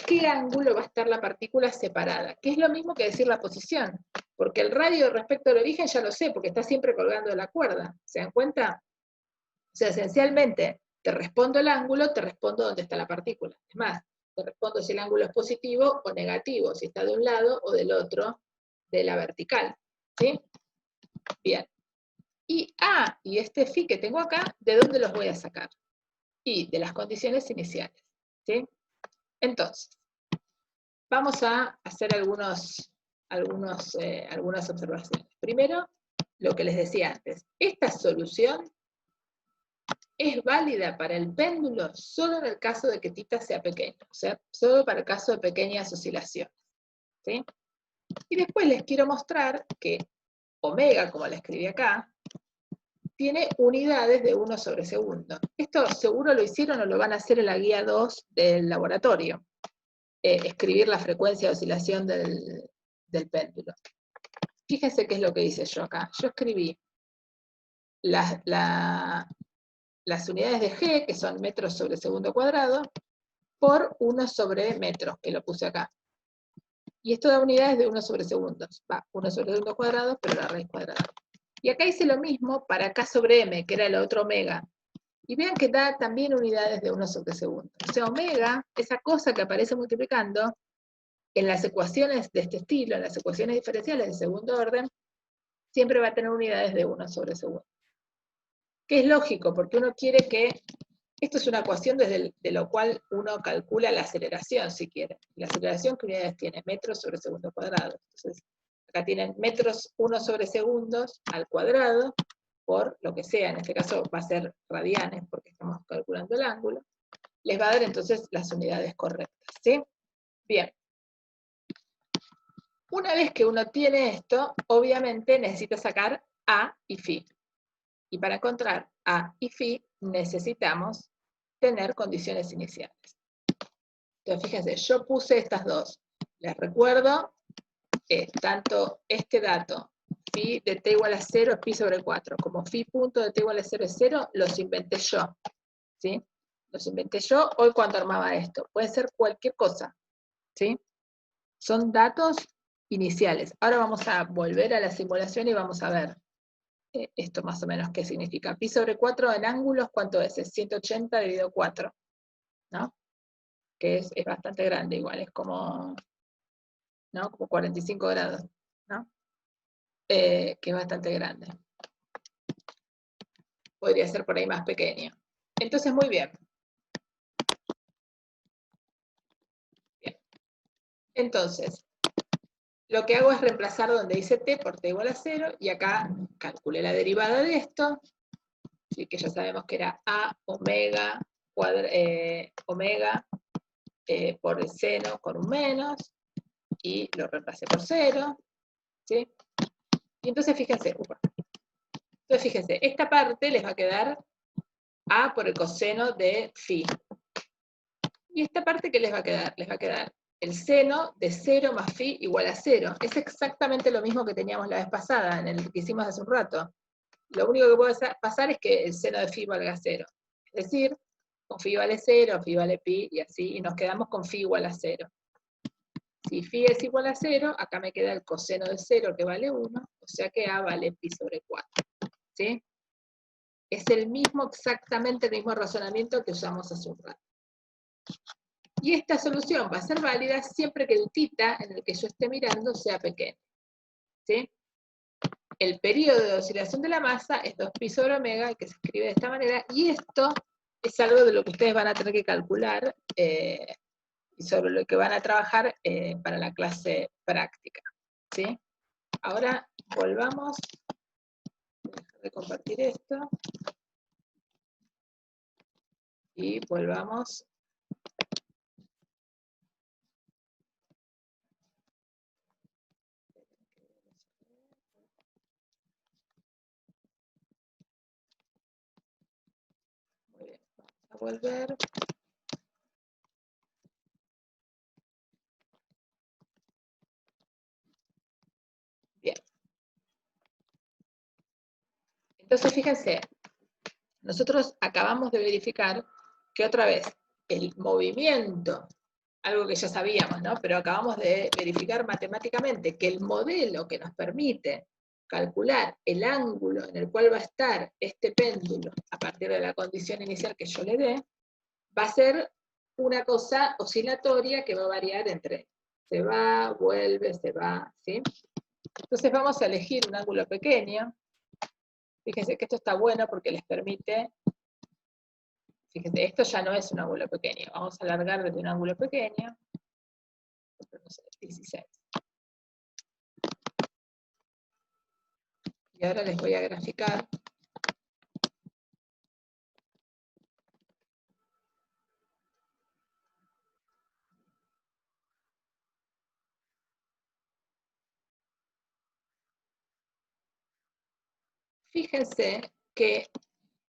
Speaker 1: qué ángulo va a estar la partícula separada, que es lo mismo que decir la posición, porque el radio respecto al origen ya lo sé, porque está siempre colgando de la cuerda. ¿Se dan cuenta? O sea, esencialmente, te respondo el ángulo, te respondo dónde está la partícula. Es más, te respondo si el ángulo es positivo o negativo, si está de un lado o del otro de la vertical. ¿Sí? Bien. Y A y este phi que tengo acá, ¿de dónde los voy a sacar? Y de las condiciones iniciales. ¿Sí? Entonces, vamos a hacer algunas observaciones. Primero, lo que les decía antes. Esta solución es válida para el péndulo solo en el caso de que tita sea pequeño, o sea, solo para el caso de pequeñas oscilaciones. ¿Sí? Y después les quiero mostrar que omega, como la escribí acá, tiene unidades de 1 sobre segundo. Esto seguro lo hicieron o lo van a hacer en la guía 2 del laboratorio. Escribir la frecuencia de oscilación del péndulo. Fíjense qué es lo que hice yo acá. Yo escribí las unidades de G, que son metros sobre segundo cuadrado, por 1 sobre metros, que lo puse acá. Y esto da unidades de 1 sobre segundos. Va, 1 sobre segundo cuadrado, pero la raíz cuadrada. Y acá hice lo mismo para K sobre M, que era el otro omega. Y vean que da también unidades de 1 sobre segundo. O sea, omega, esa cosa que aparece multiplicando, en las ecuaciones de este estilo, en las ecuaciones diferenciales de segundo orden, siempre va a tener unidades de 1 sobre segundo. Que es lógico, porque uno quiere que... Esto es una ecuación de lo cual uno calcula la aceleración, si quiere. La aceleración, ¿qué unidades tiene? Metros sobre segundo cuadrado. Entonces, acá tienen metros 1 sobre segundos al cuadrado, por lo que sea, en este caso va a ser radianes, porque estamos calculando el ángulo, les va a dar entonces las unidades correctas, ¿sí? Bien. Una vez que uno tiene esto, obviamente necesita sacar A y phi. Y para encontrar A y phi, necesitamos tener condiciones iniciales. Entonces, fíjense, yo puse estas dos. Les recuerdo tanto este dato, phi de t igual a 0 es pi sobre 4, como phi punto de t igual a 0 es 0, los inventé yo. ¿Sí? Los inventé yo hoy cuando armaba esto. Puede ser cualquier cosa. ¿Sí? Son datos iniciales. Ahora vamos a volver a la simulación y vamos a ver esto más o menos qué significa. Pi sobre 4 en ángulos, ¿cuánto es? Es 180 dividido 4. ¿No? Que es bastante grande igual, es como, ¿no? Como 45 grados. ¿No? Que es bastante grande. Podría ser por ahí más pequeño. Entonces, muy bien. Bien. Entonces, lo que hago es reemplazar donde dice t por t igual a 0, y acá calculé la derivada de esto, así que ya sabemos que era a omega, por el seno con un menos, y lo reemplacé por 0, ¿sí? Y entonces fíjense, esta parte les va a quedar a por el coseno de phi. ¿Y esta parte qué les va a quedar? Les va a quedar el seno de 0 más phi igual a 0. Es exactamente lo mismo que teníamos la vez pasada, en el que hicimos hace un rato. Lo único que puede pasar es que el seno de phi valga 0. Es decir, con phi vale 0, phi vale pi, y así, y nos quedamos con phi igual a 0. Si phi es igual a 0, acá me queda el coseno de 0 que vale 1, o sea que a vale pi sobre 4. ¿Sí? Es exactamente el mismo razonamiento que usamos hace un rato. Y esta solución va a ser válida siempre que el θ en el que yo esté mirando sea pequeño. ¿Sí? El periodo de oscilación de la masa es 2pi sobre omega, que se escribe de esta manera, y esto es algo de lo que ustedes van a tener que calcular y sobre lo que van a trabajar para la clase práctica. ¿Sí? Ahora volvamos, voy a dejar de compartir esto, y volvamos. Muy bien, vamos a volver. Bien. Entonces, fíjense, nosotros acabamos de verificar que otra vez el movimiento, algo que ya sabíamos, ¿no? Pero acabamos de verificar matemáticamente que el modelo que nos permite calcular el ángulo en el cual va a estar este péndulo a partir de la condición inicial que yo le dé, va a ser una cosa oscilatoria que va a variar entre se va, vuelve, se va, ¿sí? Entonces vamos a elegir un ángulo pequeño. Fíjense que esto está bueno porque les permite, fíjense, esto ya no es un ángulo pequeño, vamos a alargar desde un ángulo pequeño, no sé, 16. Y ahora les voy a graficar. Fíjense que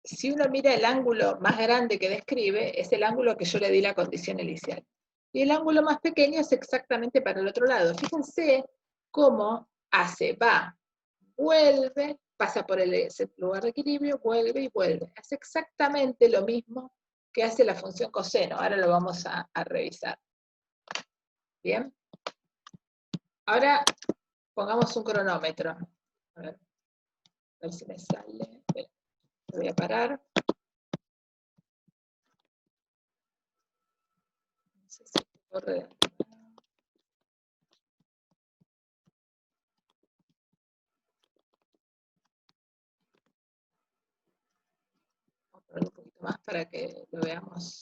Speaker 1: si uno mira el ángulo más grande que describe, es el ángulo que yo le di la condición inicial. Y el ángulo más pequeño es exactamente para el otro lado. Fíjense cómo hace, va, vuelve, pasa por el lugar de equilibrio, vuelve y vuelve. Hace exactamente lo mismo que hace la función coseno. Ahora lo vamos a revisar. ¿Bien? Ahora pongamos un cronómetro. A ver si me sale. Bien, lo voy a parar. No sé si corre. Vamos a poner un poquito más para que lo veamos.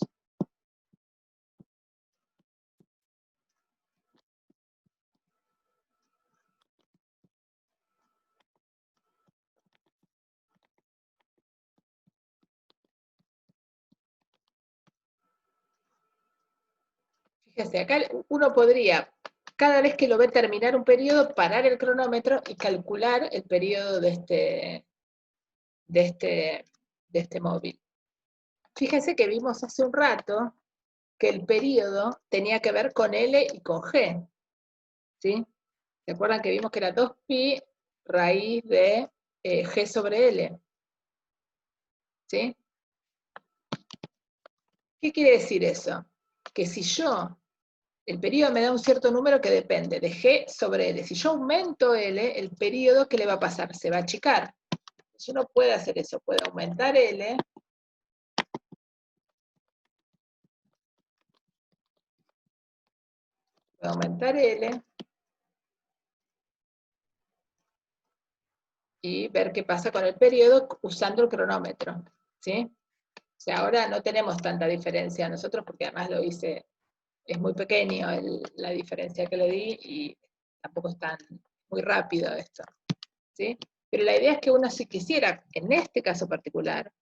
Speaker 1: Fíjense, acá uno podría, cada vez que lo ve terminar un periodo, parar el cronómetro y calcular el periodo de este móvil. Fíjense que vimos hace un rato que el periodo tenía que ver con L y con G. ¿Sí? ¿Se acuerdan que vimos que era 2pi raíz de G sobre L? ¿Sí? ¿Qué quiere decir eso? Que si yo, el periodo me da un cierto número que depende de G sobre L. Si yo aumento L, el periodo, ¿qué le va a pasar? Se va a achicar. Yo no puedo hacer eso, puedo aumentar L, y ver qué pasa con el periodo usando el cronómetro. ¿Sí? O sea, ahora no tenemos tanta diferencia nosotros, porque además lo hice, es muy pequeño la diferencia que le di, y tampoco es tan muy rápido esto. ¿Sí? Pero la idea es que uno, si quisiera, en este caso particular,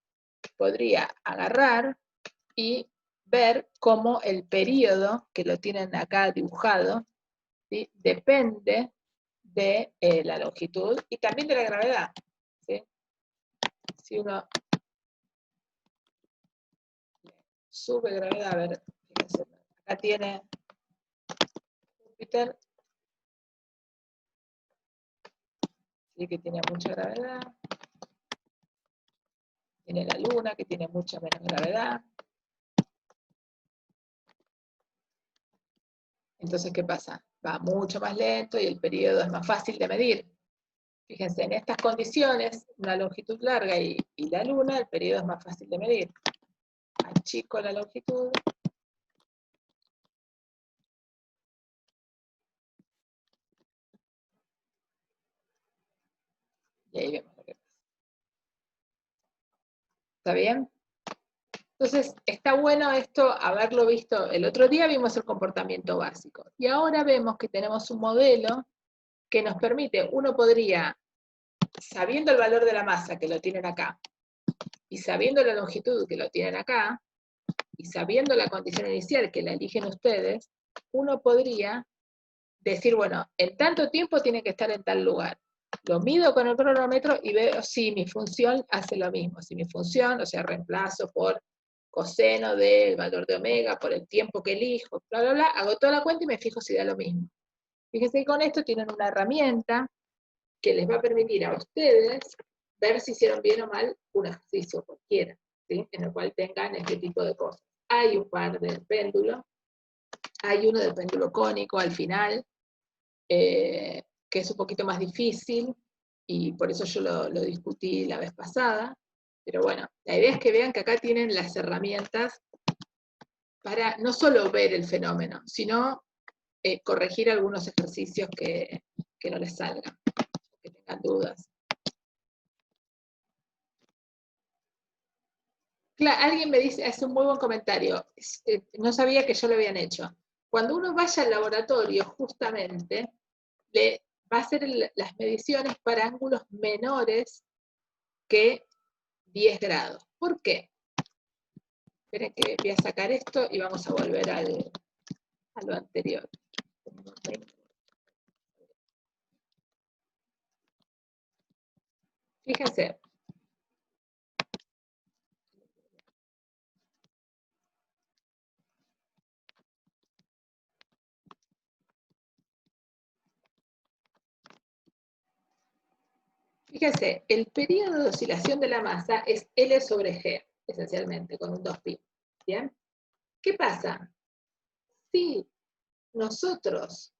Speaker 1: podría agarrar y ver cómo el periodo, que lo tienen acá dibujado, ¿sí? Depende de la longitud y también de la gravedad. ¿Sí? Si uno sube gravedad, a ver, fíjense, acá tiene Júpiter, sí, que tiene mucha gravedad. Tiene la Luna, que tiene mucha menos gravedad. Entonces, ¿qué pasa? Va mucho más lento y el periodo es más fácil de medir. Fíjense, en estas condiciones, una longitud larga y la Luna, el periodo es más fácil de medir. Achico la longitud. Y ahí vemos lo que pasa. ¿Está bien? Entonces, está bueno esto, haberlo visto. El otro día vimos el comportamiento básico. Y ahora vemos que tenemos un modelo que nos permite, uno podría, sabiendo el valor de la masa, que lo tienen acá, y sabiendo la longitud, que lo tienen acá, y sabiendo la condición inicial, que la eligen ustedes, uno podría decir, bueno, en tanto tiempo tiene que estar en tal lugar. Lo mido con el cronómetro y veo si mi función hace lo mismo. Si mi función, o sea, reemplazo por coseno del valor de omega, por el tiempo que elijo, bla, bla, bla, hago toda la cuenta y me fijo si da lo mismo. Fíjense que con esto tienen una herramienta que les va a permitir a ustedes ver si hicieron bien o mal un ejercicio cualquiera, ¿sí? En el cual tengan este tipo de cosas. Hay un par de péndulos, hay uno del péndulo cónico al final, que es un poquito más difícil, y por eso yo lo discutí la vez pasada, pero bueno, la idea es que vean que acá tienen las herramientas para no solo ver el fenómeno, sino corregir algunos ejercicios que no les salgan, que tengan dudas. Claro, alguien me dice, hace un muy buen comentario, no sabía que yo lo habían hecho. Cuando uno vaya al laboratorio, justamente, le va a hacer las mediciones para ángulos menores que 10 grados. ¿Por qué? Esperen que voy a sacar esto y vamos a volver a lo anterior. Fíjense. Fíjense, el periodo de oscilación de la masa es L sobre G, esencialmente, con un 2pi. ¿Bien? ¿Qué pasa? Si nosotros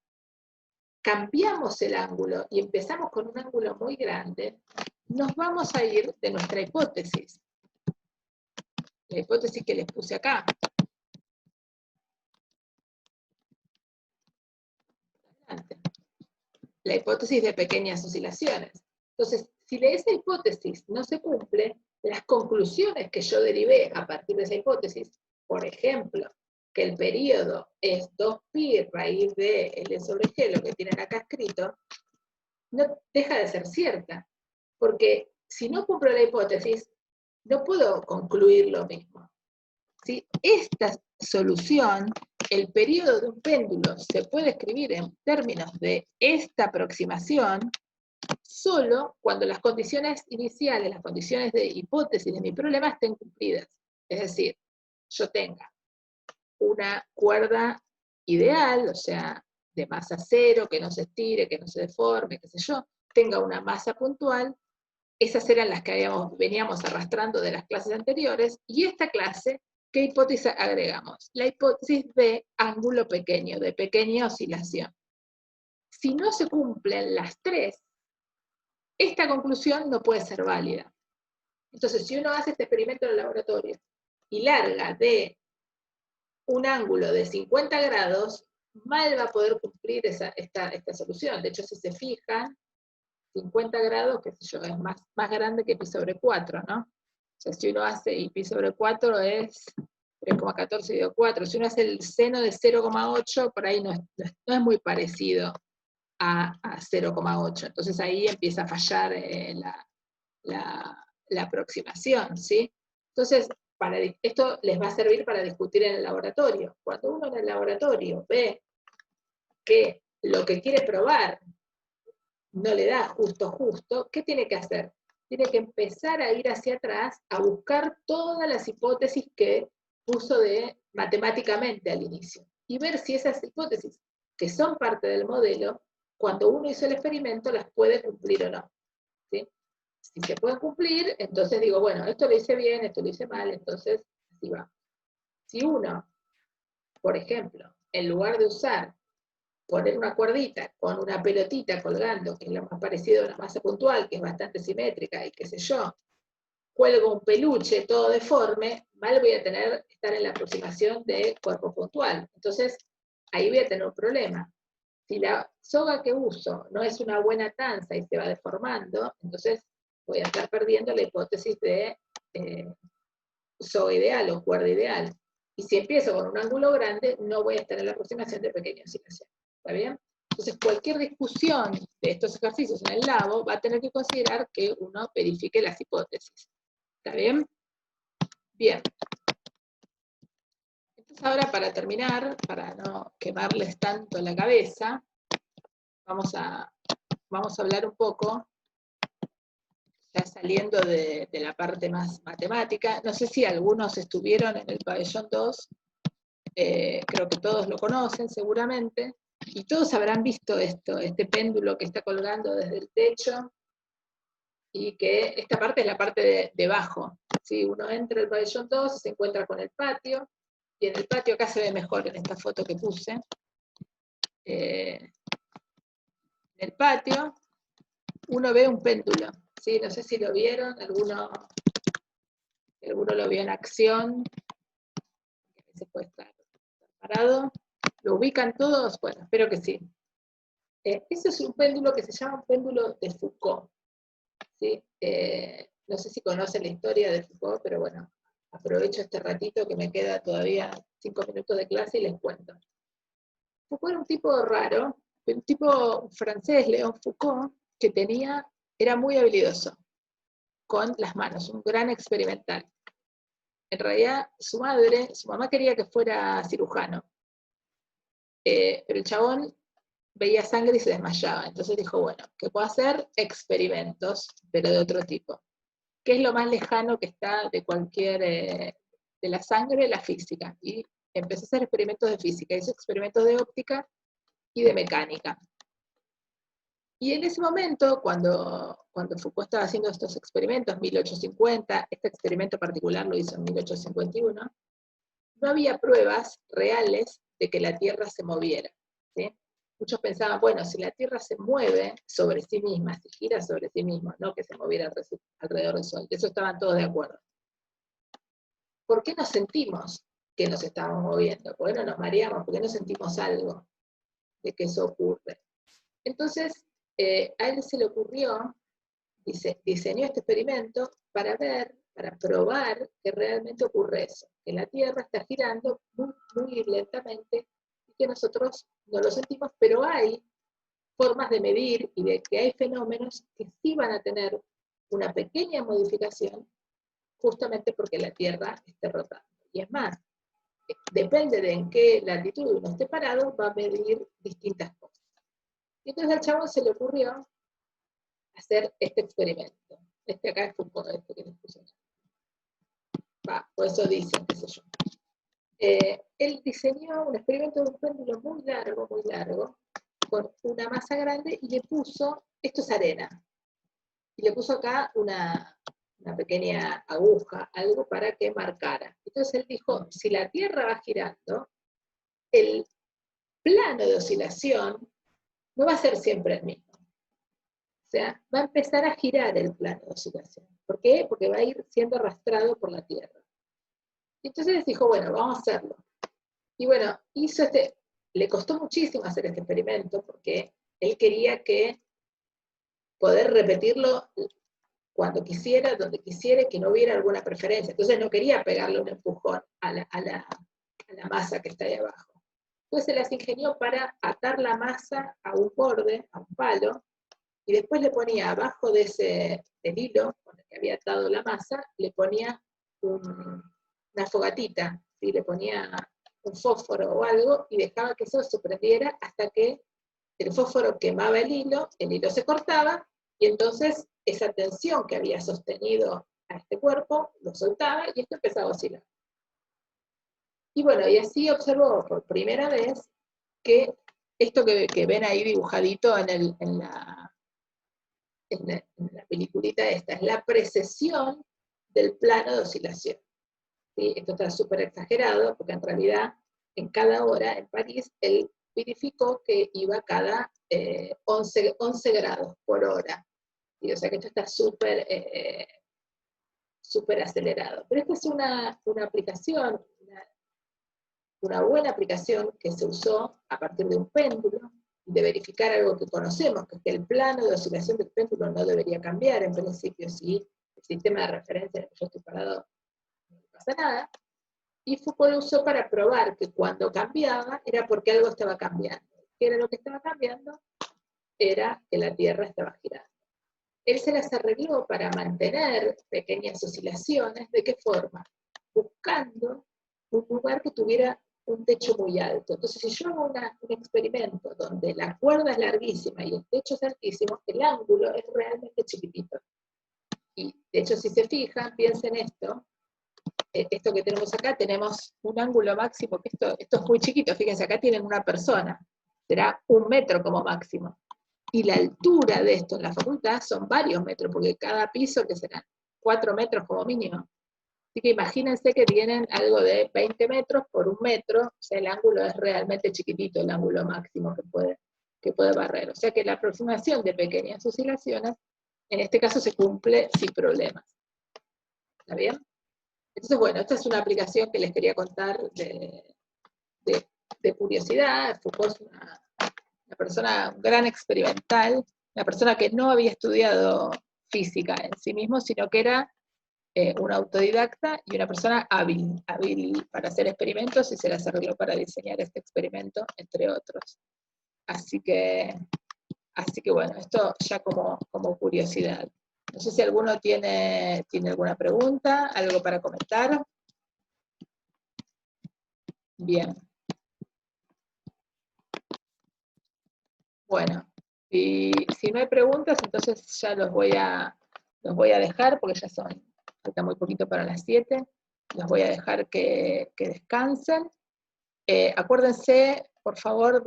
Speaker 1: cambiamos el ángulo y empezamos con un ángulo muy grande, nos vamos a ir de nuestra hipótesis. La hipótesis que les puse acá. La hipótesis de pequeñas oscilaciones. Entonces, si esa hipótesis no se cumple, las conclusiones que yo derivé a partir de esa hipótesis, por ejemplo, que el periodo es 2pi raíz de L sobre G, lo que tienen acá escrito, no deja de ser cierta, porque si no cumplo la hipótesis, no puedo concluir lo mismo. ¿Sí? Esta solución, el periodo de un péndulo se puede escribir en términos de esta aproximación solo cuando las condiciones iniciales, las condiciones de hipótesis de mi problema estén cumplidas. Es decir, yo tenga una cuerda ideal, o sea, de masa cero, que no se estire, que no se deforme, qué sé yo, tenga una masa puntual. Esas eran las que veníamos arrastrando de las clases anteriores, y esta clase, ¿qué hipótesis agregamos? La hipótesis de ángulo pequeño, de pequeña oscilación. Si no se cumplen las tres, esta conclusión no puede ser válida. Entonces, si uno hace este experimento en el laboratorio y larga de un ángulo de 50 grados, mal va a poder cumplir esta solución. De hecho, si se fijan, 50 grados, qué sé yo, es más grande que pi sobre 4, ¿no? O sea, si uno hace, y pi sobre 4 es 3,14 dividido 4, si uno hace el seno de 0,8, por ahí no es muy parecido a 0,8. Entonces ahí empieza a fallar la aproximación, ¿sí? Entonces, esto les va a servir para discutir en el laboratorio. Cuando uno en el laboratorio ve que lo que quiere probar no le da justo, ¿qué tiene que hacer? Tiene que empezar a ir hacia atrás a buscar todas las hipótesis que puso matemáticamente al inicio y ver si esas hipótesis que son parte del modelo, cuando uno hizo el experimento las puede cumplir o no. ¿Sí? Si se pueden cumplir, entonces digo, bueno, esto lo hice bien, esto lo hice mal, entonces así va. Si uno, por ejemplo, en lugar de usar, poner una cuerdita con una pelotita colgando, que es lo más parecido a una masa puntual, que es bastante simétrica y qué sé yo, cuelgo un peluche todo deforme, mal voy a estar en la aproximación de cuerpo puntual. Entonces, ahí voy a tener un problema. Si la soga que uso no es una buena tanza y se va deformando, entonces voy a estar perdiendo la hipótesis de soga ideal o cuerda ideal. Y si empiezo con un ángulo grande, no voy a estar en la aproximación de pequeña oscilación. ¿Está bien? Entonces, cualquier discusión de estos ejercicios en el labo va a tener que considerar que uno verifique las hipótesis. ¿Está bien? Bien. Entonces ahora, para terminar, para no quemarles tanto la cabeza, vamos a hablar un poco, ya saliendo de la parte más matemática. No sé si algunos estuvieron en el pabellón 2, creo que todos lo conocen seguramente, y todos habrán visto esto, este péndulo que está colgando desde el techo, y que esta parte es la parte de debajo. ¿Sí? Uno entra al pabellón 2, se encuentra con el patio, y en el patio acá se ve mejor en esta foto que puse. En el patio uno ve un péndulo, ¿sí? No sé si lo vieron, alguno lo vio en acción, a veces puede estar parado. ¿Lo ubican todos? Bueno, espero que sí. Ese es un péndulo que se llama un péndulo de Foucault. ¿Sí? No sé si conocen la historia de Foucault, pero bueno, aprovecho este ratito que me queda todavía 5 minutos de clase y les cuento. Foucault era un tipo raro, un tipo francés, Léon Foucault, que era muy habilidoso con las manos, un gran experimental. En realidad, su mamá quería que fuera cirujano, pero el chabón veía sangre y se desmayaba. Entonces dijo, bueno, ¿qué puedo hacer? Experimentos, pero de otro tipo. ¿Qué es lo más lejano que está de cualquier, de la sangre? La física. Y empezó a hacer experimentos de física, hizo experimentos de óptica y de mecánica. Y en ese momento, cuando Foucault estaba haciendo estos experimentos, 1850, este experimento particular lo hizo en 1851, no había pruebas reales de que la Tierra se moviera. ¿Sí? Muchos pensaban, bueno, si la Tierra se mueve sobre sí misma, si gira sobre sí misma, no que se moviera alrededor del Sol, de eso estaban todos de acuerdo. ¿Por qué no sentimos que nos estamos moviendo? ¿Por qué no nos mareamos? ¿Por qué no sentimos algo de que eso ocurre? Entonces, a él se le ocurrió, diseñó este experimento para probar que realmente ocurre eso, que la Tierra está girando muy, muy lentamente y que nosotros no lo sentimos, pero hay formas de medir y de que hay fenómenos que sí van a tener una pequeña modificación justamente porque la Tierra esté rotando. Y es más, depende de en qué latitud uno esté parado, va a medir distintas cosas. Y entonces al chabón se le ocurrió hacer este experimento. Este acá es Foucault, este que les puse acá. Por eso dicen, qué sé yo. Él diseñó un experimento de un péndulo muy largo, con una masa grande y le puso, esto es arena, y le puso acá una pequeña aguja, algo para que marcara. Entonces él dijo, si la Tierra va girando, el plano de oscilación no va a ser siempre el mismo. O sea, va a empezar a girar el plano de oscilación. ¿Por qué? Porque va a ir siendo arrastrado por la Tierra. Entonces dijo, bueno, vamos a hacerlo. Y bueno, le costó muchísimo hacer este experimento porque él quería poder repetirlo cuando quisiera, donde quisiera, que no hubiera alguna preferencia. Entonces no quería pegarle un empujón a la masa que está ahí abajo. Entonces se las ingenió para atar la masa a un borde, a un palo, y después le ponía abajo del hilo con el que había atado la masa, le ponía una fogatita, ¿sí? Le ponía un fósforo o algo, y dejaba que eso se prendiera hasta que el fósforo quemaba el hilo se cortaba, y entonces esa tensión que había sostenido a este cuerpo lo soltaba, y esto empezaba a oscilar. Y bueno, y así observó por primera vez que esto que ven ahí dibujadito en la peliculita esta, es la precesión del plano de oscilación. ¿Sí? Esto está súper exagerado, porque en realidad en cada hora en París él verificó que iba cada 11 grados por hora. ¿Sí? O sea que esto está súper súper acelerado. Pero esta es una aplicación, una buena aplicación que se usó a partir de un péndulo, de verificar algo que conocemos, que es que el plano de oscilación del péndulo no debería cambiar en principio, si el sistema de referencia en el que yo estoy parado no pasa nada. Y Foucault lo usó para probar que cuando cambiaba era porque algo estaba cambiando. ¿Qué era lo que estaba cambiando? Era que la Tierra estaba girando. Él se las arregló para mantener pequeñas oscilaciones. ¿De qué forma? Buscando un lugar que tuviera un techo muy alto. Entonces, si yo hago un experimento donde la cuerda es larguísima y el techo es altísimo, el ángulo es realmente chiquitito. Y, de hecho, si se fijan, piensen esto que tenemos acá, tenemos un ángulo máximo, que esto es muy chiquito, fíjense, acá tienen una persona, será 1 metro como máximo. Y la altura de esto en la facultad son varios metros, porque cada piso, que serán 4 metros como mínimo. Así que imagínense que tienen algo de 20 metros por 1 metro, o sea, el ángulo es realmente chiquitito, el ángulo máximo que puede barrer. O sea que la aproximación de pequeñas oscilaciones, en este caso se cumple sin problemas. ¿Está bien? Entonces, bueno, esta es una aplicación que les quería contar de curiosidad. Foucault es una persona, un gran experimental, una persona que no había estudiado física en sí mismo, sino que era un autodidacta y una persona hábil para hacer experimentos, y se las arregló para diseñar este experimento, entre otros. Así que bueno, esto ya como curiosidad. No sé si alguno tiene alguna pregunta, algo para comentar. Bien. Bueno, y si no hay preguntas, entonces ya los voy a dejar, porque ya falta muy poquito para las 7. Los voy a dejar que descansen. Acuérdense, por favor,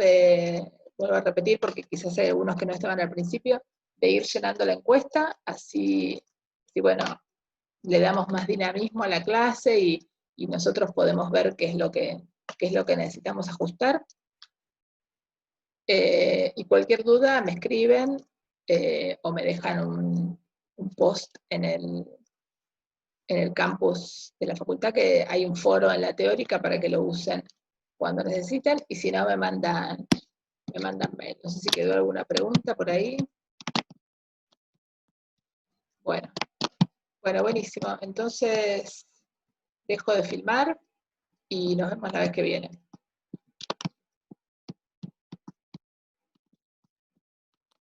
Speaker 1: vuelvo a repetir, porque quizás hay algunos que no estaban al principio, de ir llenando la encuesta, así bueno, le damos más dinamismo a la clase y nosotros podemos ver qué es lo que necesitamos ajustar. Y cualquier duda me escriben o me dejan un post en el campus de la facultad, que hay un foro en la teórica para que lo usen cuando necesiten, y si no me mandan mail. No sé si quedó alguna pregunta por ahí. Bueno, buenísimo. Entonces dejo de filmar y nos vemos la vez que viene.